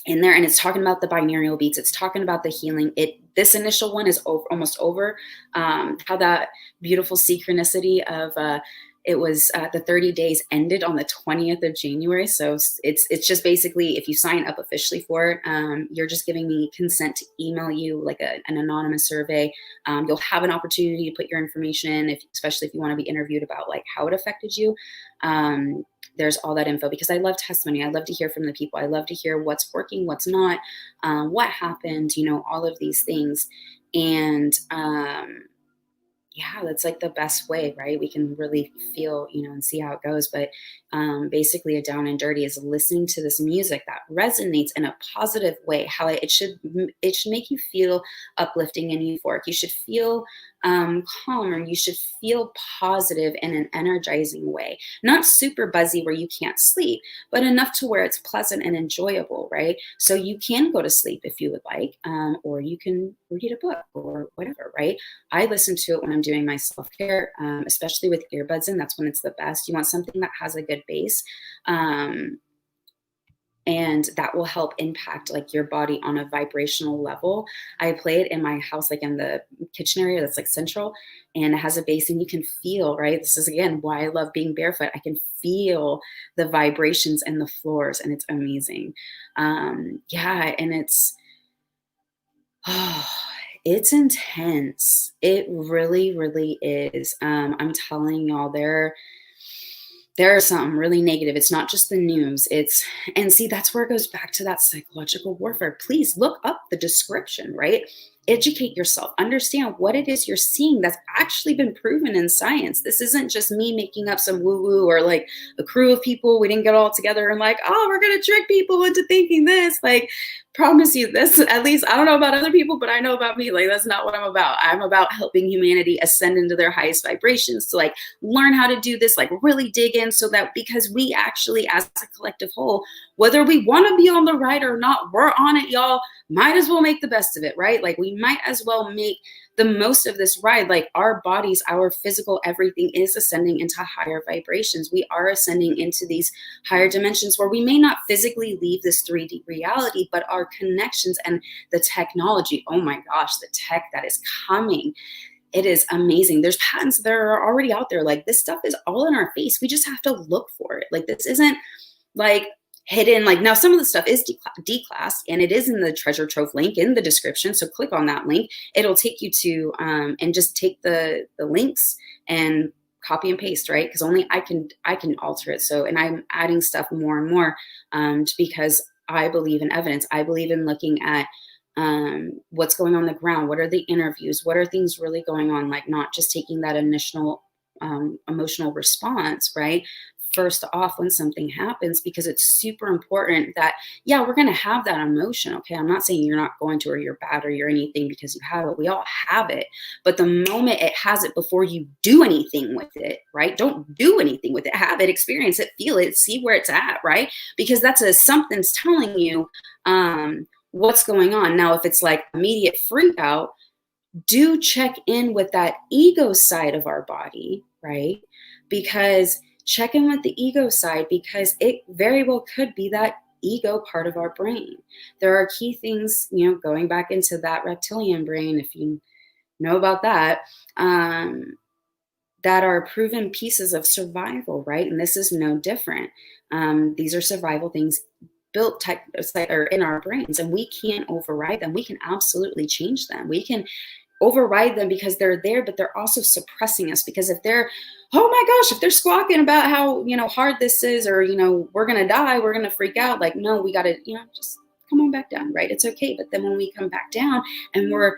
In there, and it's talking about the binaural beats. It's talking about the healing. This initial one is almost over. How that beautiful synchronicity of it was the 30 days ended on the 20th of January. So it's just basically, if you sign up officially for it, you're just giving me consent to email you like an anonymous survey. You'll have an opportunity to put your information in, especially if you want to be interviewed about like how it affected you. There's all that info because I love testimony. I love to hear from the people. I love to hear what's working, what's not, what happened, all of these things. And yeah, that's like the best way, right? We can really feel, and see how it goes. But basically, a down and dirty is listening to this music that resonates in a positive way. How it should make you feel uplifting and euphoric. You should feel calm, or you should feel positive in an energizing way. Not super buzzy where you can't sleep, but enough to where it's pleasant and enjoyable, right? So you can go to sleep if you would like, or you can read a book or whatever, right? I listen to it when I'm doing my self care, especially with earbuds in. That's when it's the best. You want something that has a good bass. And that will help impact like your body on a vibrational level. I play it in my house, like in the kitchen area that's like central, and it has a bass, and you can feel, right? This is again why I love being barefoot. I can feel the vibrations in the floors, and it's amazing. Yeah, and oh, it's intense. It really, really is. I'm telling y'all, there's something really negative. It's not just the news. And see, that's where it goes back to that psychological warfare. Please look up the description, right? Educate yourself, understand what it is you're seeing that's actually been proven in science. This isn't just me making up some woo-woo, or like a crew of people. We didn't get all together and like, oh, we're going to trick people into thinking this. Like, promise you this, at least I don't know about other people, but I know about me. Like, that's not what I'm about. I'm about helping humanity ascend into their highest vibrations, to like learn how to do this, like really dig in, so that because we actually, as a collective whole, whether we want to be on the ride or not, we're on it, y'all. Might as well make the best of it, right? Like, we might as well make the most of this ride. Like, our bodies, our physical, everything is ascending into higher vibrations. We are ascending into these higher dimensions where we may not physically leave this 3D reality, but our connections and the technology, oh my gosh, the tech that is coming, it is amazing. There's patents that are already out there. Like, this stuff is all in our face. We just have to look for it. Like, this isn't like hidden. Like, now some of the stuff is declassed, and it is in the treasure trove link in the description. So click on that link. It'll take you to and just take the links and copy and paste, right? Because only I can alter it. So, and I'm adding stuff more and more because I believe in evidence. I believe in looking at what's going on the ground. What are the interviews? What are things really going on? Like, not just taking that initial emotional response, right? First off, when something happens, because it's super important that, yeah, we're going to have that emotion. Okay. I'm not saying you're not going to, or you're bad, or you're anything because you have it. We all have it. But the moment it has it, before you do anything with it, right? Don't do anything with it. Have it, experience it, feel it, see where it's at, right? Because that's something's telling you what's going on. Now, if it's like immediate freak out, do check in with that ego side of our body, right? Because check in with the ego side, because it very well could be that ego part of our brain. There are key things, going back into that reptilian brain, if you know about that, that are proven pieces of survival, right? And this is no different. These are survival things built or in our brains, and we can't override them. We can absolutely change them. We can override them because they're there, but they're also suppressing us, because if they're, oh my gosh, if they're squawking about how, hard this is, or, we're going to die, we're going to freak out. Like, no, we got to, just come on back down, right? It's okay. But then when we come back down and we're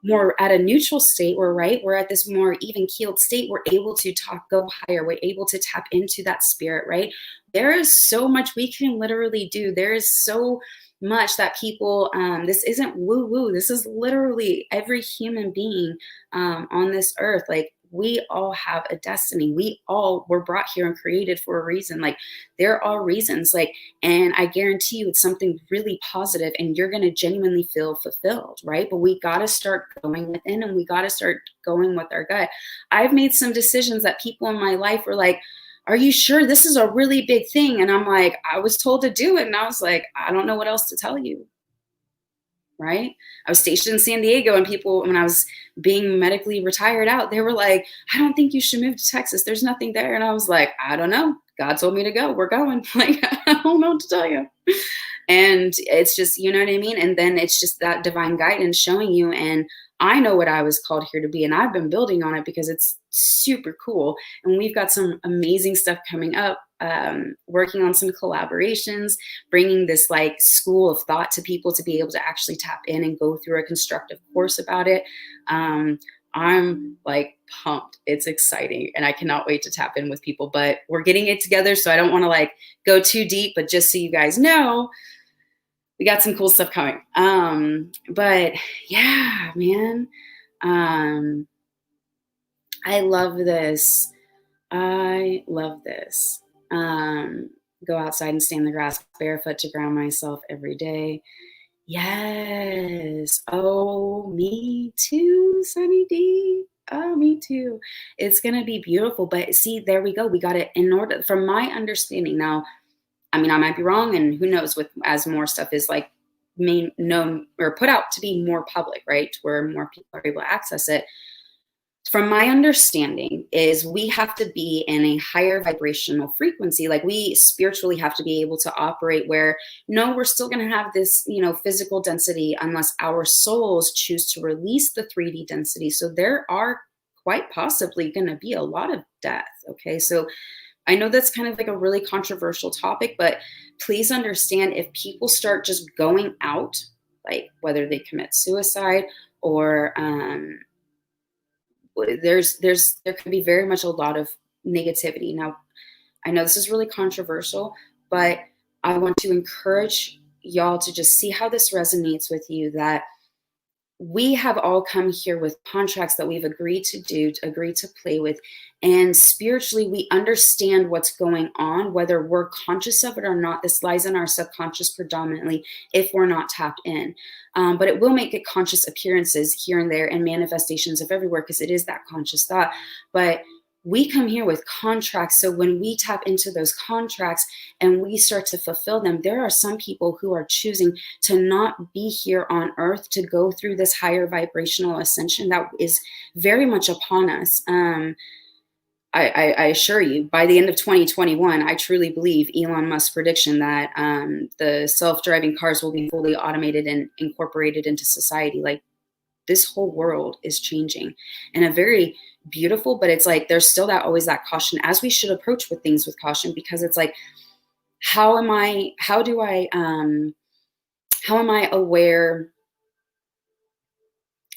more at a neutral state, we're at this more even keeled state, we're able to go higher, we're able to tap into that spirit, right? There is so much we can literally do. There is so much that people, this isn't woo woo. This is literally every human being on this earth. Like, we all have a destiny. We all were brought here and created for a reason. Like, there are reasons, like, and I guarantee you it's something really positive, and you're going to genuinely feel fulfilled, right? But we got to start going within, and we got to start going with our gut. I've made some decisions that people in my life were like, are you sure this is a really big thing? And I'm like, I was told to do it. And I was like, I don't know what else to tell you. Right? I was stationed in San Diego, and people, when I was being medically retired out, they were like, I don't think you should move to Texas. There's nothing there. And I was like, I don't know. God told me to go. We're going. Like, I don't know what to tell you. And it's just, you know what I mean? And then it's just that divine guidance showing you. And I know what I was called here to be, and I've been building on it because it's super cool. And we've got some amazing stuff coming up, working on some collaborations, bringing this like school of thought to people to be able to actually tap in and go through a constructive course about it. I'm like pumped. It's exciting and I cannot wait to tap in with people, but we're getting it together. So I don't want to like go too deep, but just so you guys know, we got some cool stuff coming. But yeah, man, I love this. I love this. Go outside and stand in the grass barefoot to ground myself every day. Yes. Oh, me too, Sunny D. Oh, me too. It's going to be beautiful. But see, there we go. We got it in order. From my understanding now, I mean, I might be wrong, and who knows, with as more stuff is like made known or put out to be more public, right? Where more people are able to access it. From my understanding is we have to be in a higher vibrational frequency. Like we spiritually have to be able to operate where, no, we're still going to have this, physical density unless our souls choose to release the 3D density. So there are quite possibly going to be a lot of death. Okay. So I know that's kind of like a really controversial topic, but please understand, if people start just going out, like whether they commit suicide or, there could be very much a lot of negativity. Now, I know this is really controversial, but I want to encourage y'all to just see how this resonates with you, that we have all come here with contracts that we've agreed to do, agreed to play with. And spiritually, we understand what's going on, whether we're conscious of it or not. This lies in our subconscious predominantly if we're not tapped in. But it will make it conscious appearances here and there and manifestations of everywhere, because it is that conscious thought. But we come here with contracts. So when we tap into those contracts and we start to fulfill them, there are some people who are choosing to not be here on earth to go through this higher vibrational ascension that is very much upon us. I assure you, by the end of 2021, I truly believe Elon Musk's prediction that the self-driving cars will be fully automated and incorporated into society. Like, this whole world is changing in a very beautiful, but it's like there's still always that caution, as we should approach with things with caution, because it's like, how am I aware?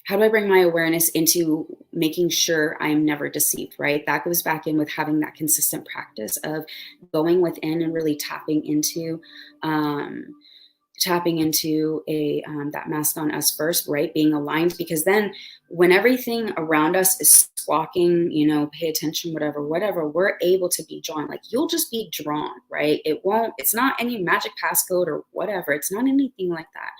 How do I bring my awareness into making sure I'm never deceived, right? That goes back in with having that consistent practice of going within and really tapping into that mask on us first, right? Being aligned, because then when everything around us is squawking, pay attention, whatever, we're able to be drawn. Like, you'll just be drawn, right? It's not any magic passcode or whatever. It's not anything like that.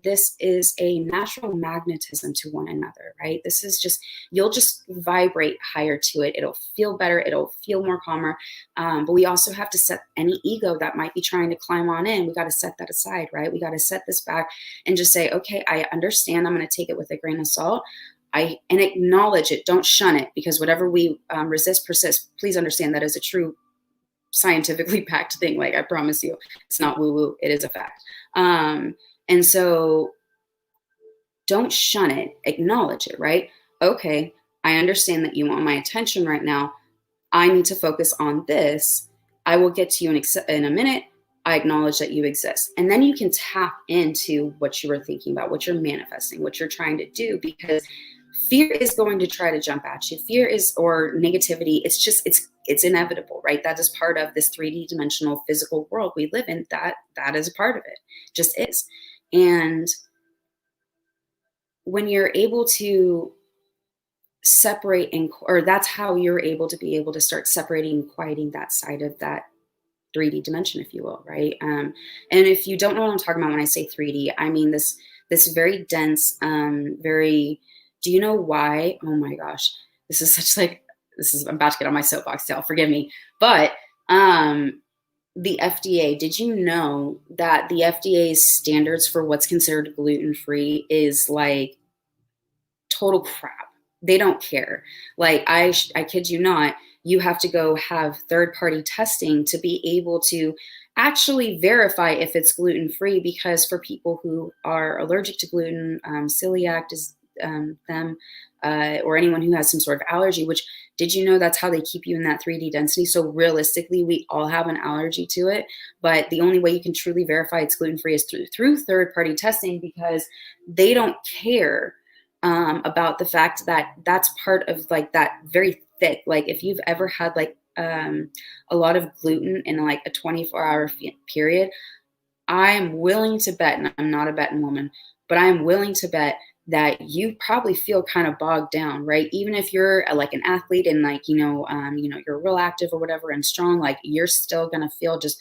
This is a natural magnetism to one another, right? This is just, you'll just vibrate higher to it. It'll feel better. It'll feel more calmer. But we also have to set any ego that might be trying to climb on in. We got to set that aside, right? We got to set this back and just say, okay, I understand. I'm going to take it with a grain of salt. And acknowledge it. Don't shun it, because whatever we resist persists. Please understand that is a true scientifically backed thing. Like, I promise you, it's not woo-woo. It is a fact. And so don't shun it, acknowledge it, right? Okay, I understand that you want my attention right now. I need to focus on this. I will get to you in a minute. I acknowledge that you exist. And then you can tap into what you were thinking about, what you're manifesting, what you're trying to do, because fear is going to try to jump at you. Or negativity, it's inevitable, right? That is part of this 3D dimensional physical world we live in. That is a part of it, just is. And when you're able to separate, or that's how you're able to be able to start separating and quieting that side of that 3D dimension, if you will, right? And if you don't know what I'm talking about when I say 3D, I mean this very dense, do you know why? Oh my gosh, I'm about to get on my soapbox tail, forgive me. But the FDA, did you know that the FDA's standards for what's considered gluten-free is like total crap? They don't care. Like, I kid you not, you have to go have third-party testing to be able to actually verify if it's gluten-free, because for people who are allergic to gluten, celiac is or anyone who has some sort of allergy, which, did you know that's how they keep you in that 3D density? So realistically, we all have an allergy to it, but the only way you can truly verify it's gluten-free is through third-party testing, because they don't care about the fact that that's part of like that very thick, like if you've ever had like a lot of gluten in like a 24-hour period, I'm willing to bet, and I'm not a betting woman, but I'm willing to bet that you probably feel kind of bogged down, right? Even if you're like an athlete and like, you're real active or whatever and strong, like you're still going to feel just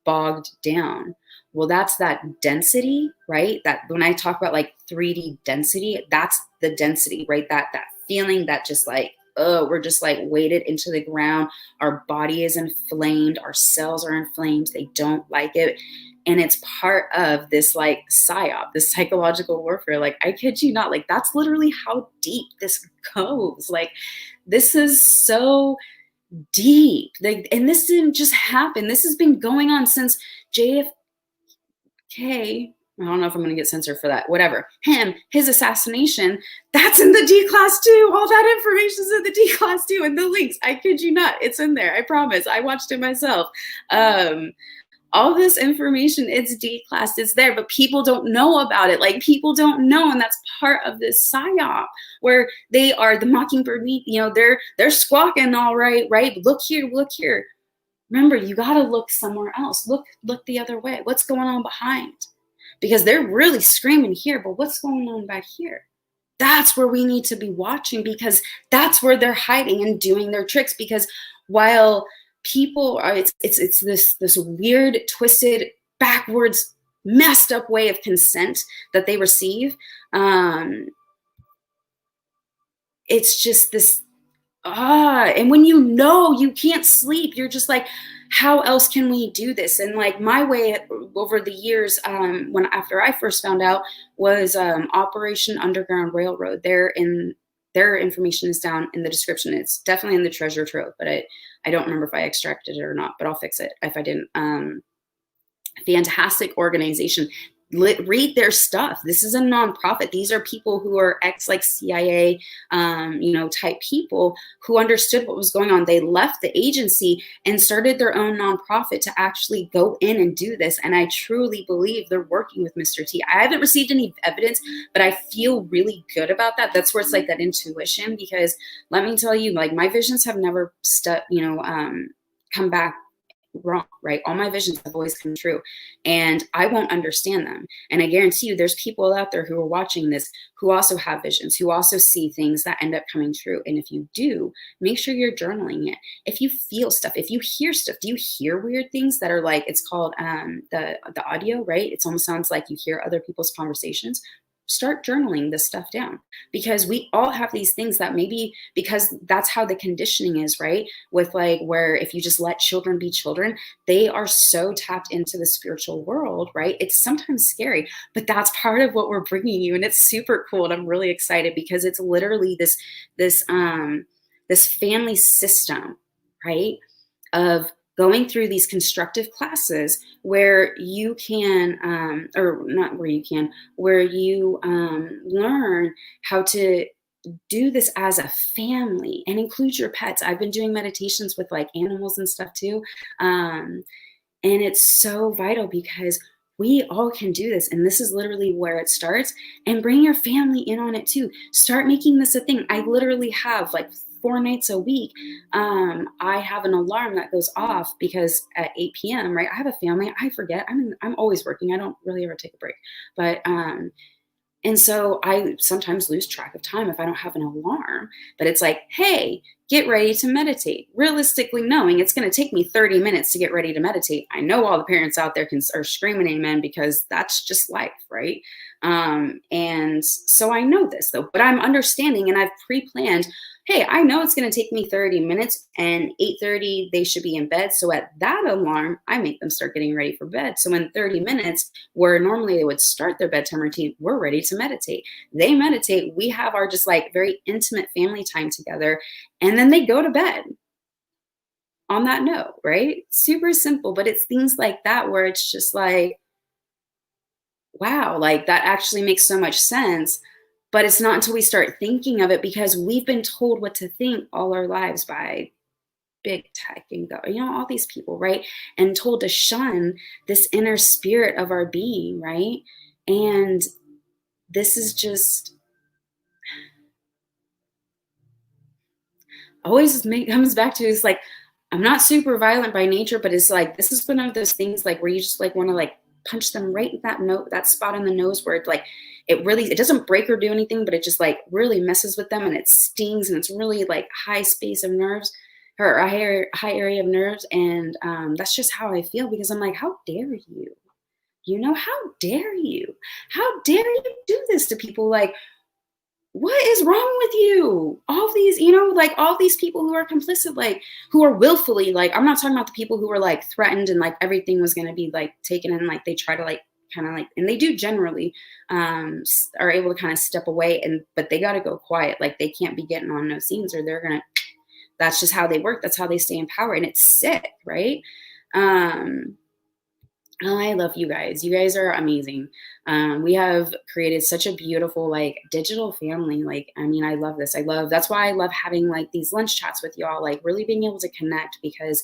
bogged down. Well, that's that density, right? That when I talk about like 3D density, that's the density, right? That feeling that just like, oh, we're just like weighted into the ground. Our body is inflamed. Our cells are inflamed. They don't like it. And it's part of this like psyop, this psychological warfare. Like, I kid you not, like that's literally how deep this goes. Like, this is so deep. Like, and this didn't just happen. This has been going on since JFK. I don't know if I'm going to get censored for that. Whatever. His assassination, that's in the D class too. All that information's in the D class too. And the links, I kid you not, it's in there. I promise. I watched it myself. All this information, it's D-classed, it's there, but people don't know about it. Like, people don't know, and that's part of this psyop where they are the mockingbird meat, they're squawking all right, look here. Remember, you got to look somewhere else. Look the other way. What's going on behind? Because they're really screaming here, but what's going on back here? That's where we need to be watching, because that's where they're hiding and doing their tricks. Because while people are, it's this weird, twisted, backwards, messed up way of consent that they receive. It's just this, and when you can't sleep, you're just like, how else can we do this? And like my way over the years, after I first found out, was Operation Underground Railroad. Their information is down in the description. It's definitely in the treasure trove, but I don't remember if I extracted it or not, but I'll fix it if I didn't. Fantastic organization. Read their stuff. This is a nonprofit. These are people who are like CIA, type people who understood what was going on. They left the agency and started their own nonprofit to actually go in and do this. And I truly believe they're working with Mr. T. I haven't received any evidence, but I feel really good about that. That's where it's like that intuition, because let me tell you, like, my visions have never come back wrong, right? All my visions have always come true, and I won't understand them. And I guarantee you there's people out there who are watching this who also have visions, who also see things that end up coming true. And if you do, make sure you're journaling it. If you feel stuff, if you hear stuff, do you hear weird things that are like, it's called the audio, right? It almost sounds like you hear other people's conversations. Start journaling this stuff down, because we all have these things that maybe, because that's how the conditioning is, right? With like, where if you just let children be children, they are so tapped into the spiritual world, right? It's sometimes scary, but that's part of what we're bringing you. And it's super cool. And I'm really excited because it's literally this family system, right? Of going through these constructive classes where you can, where you learn how to do this as a family and include your pets. I've been doing meditations with like animals and stuff too. And it's so vital because we all can do this. And this is literally where it starts. And bring your family in on it too. Start making this a thing. I literally have like 4 nights a week, I have an alarm that goes off because at 8 p.m., right? I have a family. I forget. I'm always working. I don't really ever take a break. But and so I sometimes lose track of time if I don't have an alarm. But it's like, hey, get ready to meditate. Realistically, knowing it's going to take me 30 minutes to get ready to meditate. I know all the parents out there are screaming amen, because that's just life, right? And so I know this though, but I'm understanding, and I've pre-planned, hey, I know it's going to take me 30 minutes, and 8:30 they should be in bed. So at that alarm, I make them start getting ready for bed. So in 30 minutes, where normally they would start their bedtime routine, we're ready to meditate. They meditate. We have our just like very intimate family time together, and then they go to bed on that note, right? Super simple, but it's things like that where it's just like, wow, like that actually makes so much sense. But it's not until we start thinking of it, because we've been told what to think all our lives by big tech and all these people, right? And told to shun this inner spirit of our being, right? And this is just always comes back to is like, I'm not super violent by nature, but it's like, this is one of those things like where you just like want to like punch them right in that note, that spot on the nose where it like, it doesn't break or do anything, but it just like really messes with them and it stings and it's really like high space of nerves or a high area of nerves. And that's just how I feel because I'm like, how dare you? You know, how dare you? How dare you do this to people? Like, what is wrong with you? All these, you know, like all these people who are complicit, like who are willfully, like, I'm not talking about the people who were like threatened and like everything was going to be like taken and like they try to like kind of like, and they do generally are able to kind of step away and, but they got to go quiet. Like they can't be getting on no scenes or they're going to, that's just how they work. That's how they stay in power. And it's sick, right? Oh, I love you guys. You guys are amazing. We have created such a beautiful, like, digital family. Like, I mean, I love this. That's why I love having like these lunch chats with y'all, like really being able to connect because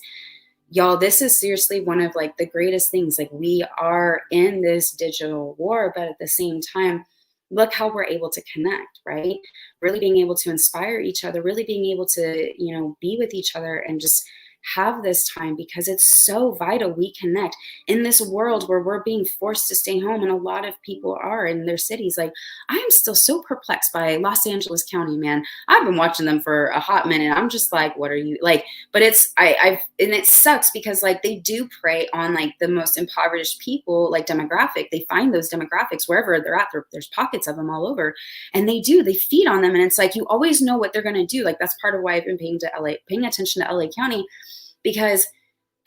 y'all, this is seriously one of like the greatest things. Like we are in this digital war, but at the same time, look how we're able to connect, right? Really being able to inspire each other, really being able to, you know, be with each other and just have this time because it's so vital we connect in this world where we're being forced to stay home and a lot of people are in their cities. Like I am still so perplexed by Los Angeles County, man. I've been watching them for a hot minute. I'm just like, what are you like? But it's and it sucks because like they do prey on like the most impoverished people, like demographic. They find those demographics wherever they're at. There's pockets of them all over, and they feed on them. And it's like you always know what they're gonna do. Like that's part of why I've been paying attention to LA County because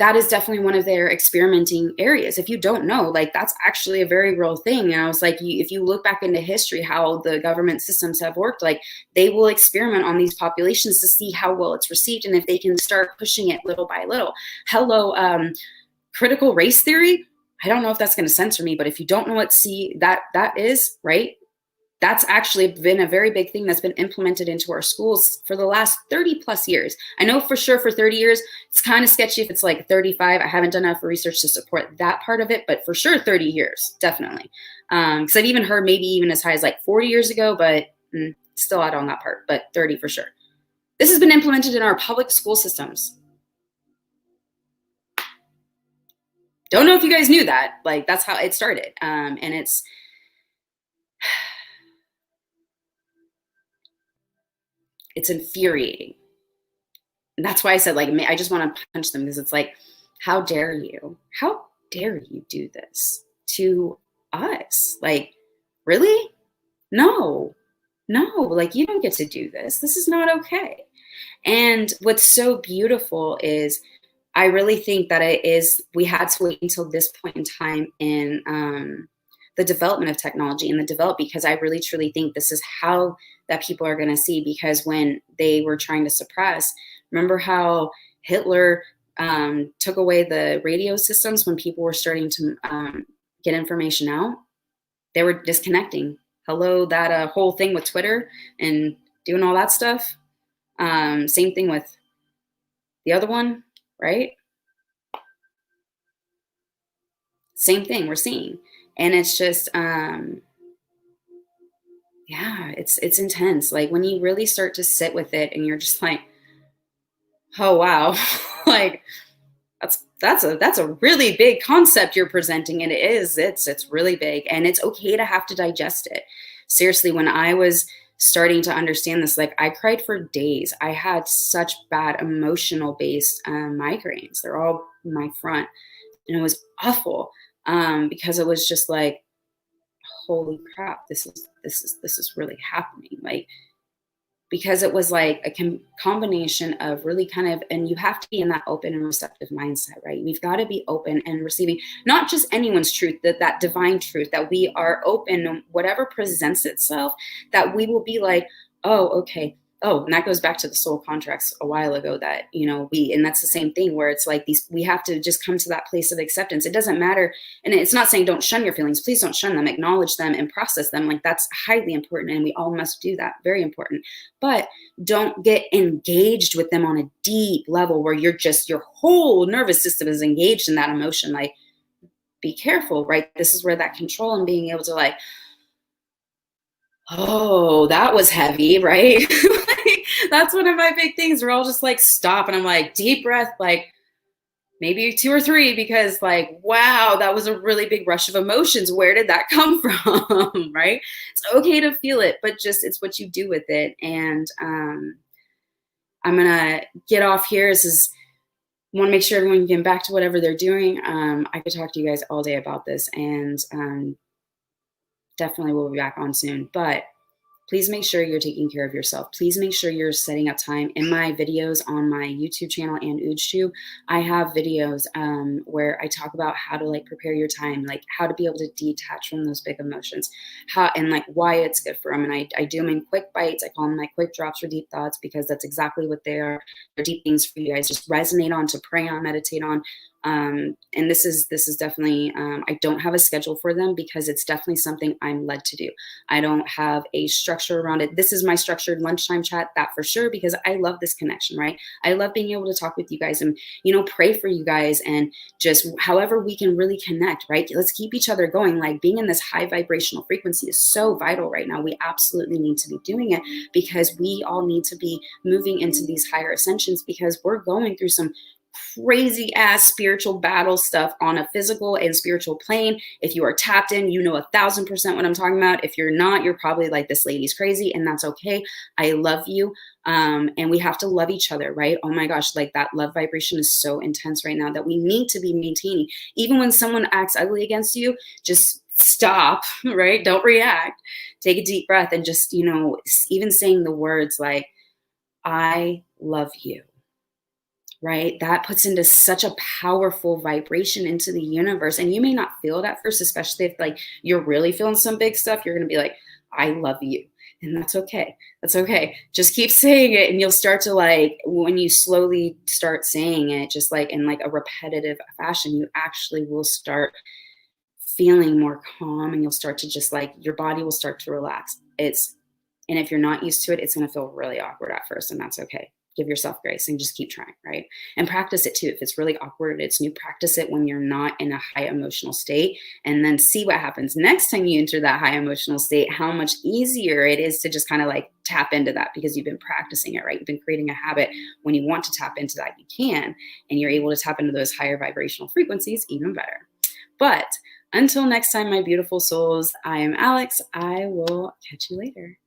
that is definitely one of their experimenting areas. If you don't know, like that's actually a very real thing. And I was like, if you look back into history, how the government systems have worked, like they will experiment on these populations to see how well it's received and if they can start pushing it little by little. Hello, critical race theory. I don't know if that's going to censor me, but if you don't know what that is, right? That's actually been a very big thing that's been implemented into our schools for the last 30 plus years. I know for sure for 30 years, it's kind of sketchy if it's like 35. I haven't done enough research to support that part of it, but for sure 30 years, definitely. Because I've even heard maybe even as high as like 40 years ago, but still out on that part, but 30 for sure. This has been implemented in our public school systems. Don't know if you guys knew that. Like that's how it started. And it's infuriating. And that's why I said, like, I just want to punch them because it's like, how dare you? How dare you do this to us? Like, really? No, like, you don't get to do this. This is not okay. And what's so beautiful is I really think that we had to wait until this point in time in the development of technology and because I really truly think this is how that people are going to see, because when they were trying to suppress, remember how Hitler took away the radio systems when people were starting to get information out? They were disconnecting. Hello, that whole thing with Twitter and doing all that stuff. Same thing with the other one, right? Same thing we're seeing. And it's just, yeah, it's intense. Like when you really start to sit with it and you're just like, oh, wow, like that's a really big concept you're presenting. And it's really big and it's okay to have to digest it. Seriously, when I was starting to understand this, like I cried for days. I had such bad emotional based migraines. They're all my front and it was awful because it was just like, holy crap, this is really happening. Like, because it was like a combination of really kind of, and you have to be in that open and receptive mindset, right? We've got to be open and receiving not just anyone's truth, that divine truth, that we are open, whatever presents itself, that we will be like, oh, okay. Oh, and that goes back to the soul contracts a while ago that, you know, and that's the same thing where it's like we have to just come to that place of acceptance. It doesn't matter. And it's not saying don't shun your feelings. Please don't shun them, acknowledge them and process them. Like that's highly important. And we all must do that. Very important. But don't get engaged with them on a deep level where your whole nervous system is engaged in that emotion. Like, be careful, right? This is where that control and being able to like, oh, that was heavy, right? That's one of my big things. We're all just like, stop. And I'm like, deep breath, like maybe 2 or 3, because like, wow, that was a really big rush of emotions. Where did that come from? Right? It's okay to feel it, but just it's what you do with it. And I'm gonna get off here. This is want to make sure everyone can get back to whatever they're doing. I could talk to you guys all day about this, and definitely we'll be back on soon. But please make sure you're taking care of yourself. Please make sure you're setting up time. In my videos on my YouTube channel and YouTube, I have videos where I talk about how to like prepare your time, like how to be able to detach from those big emotions, how and like why it's good for them. And I do them in quick bites. I call them my quick drops for deep thoughts, because that's exactly what they are. They're deep things for you guys. Just resonate on, to pray on, meditate on. And this is definitely, I don't have a schedule for them, because it's definitely something I'm led to do. I don't have a structure around it. This is my structured lunchtime chat, that for sure, because I love this connection, right? I love being able to talk with you guys and, pray for you guys, and just however we can really connect, right? Let's keep each other going. Like being in this high vibrational frequency is so vital right now. We absolutely need to be doing it, because we all need to be moving into these higher ascensions, because we're going through some crazy ass spiritual battle stuff on a physical and spiritual plane. If you are tapped in, 1,000% what I'm talking about. If you're not, you're probably like, this lady's crazy, and that's okay. I love you. And we have to love each other, right? Oh my gosh, like that love vibration is so intense right now that we need to be maintaining. Even when someone acts ugly against you, just stop, right? Don't react. Take a deep breath, and just, even saying the words like, I love you. Right? That puts into such a powerful vibration into the universe. And you may not feel it at first, especially if like you're really feeling some big stuff. You're going to be like, I love you. And that's okay. That's okay. Just keep saying it. And you'll start to like, when you slowly start saying it, just like in like a repetitive fashion, you actually will start feeling more calm, and you'll start to just like, your body will start to relax. And if you're not used to it, it's going to feel really awkward at first, and that's okay. Give yourself grace and just keep trying, right? And practice it too. If it's really awkward, it's new, practice it when you're not in a high emotional state, and then see what happens next time you enter that high emotional state, how much easier it is to just kind of like tap into that, because you've been practicing it, right? You've been creating a habit. When you want to tap into that, you can, and you're able to tap into those higher vibrational frequencies even better. But until next time, my beautiful souls, I am Alex. I will catch you later.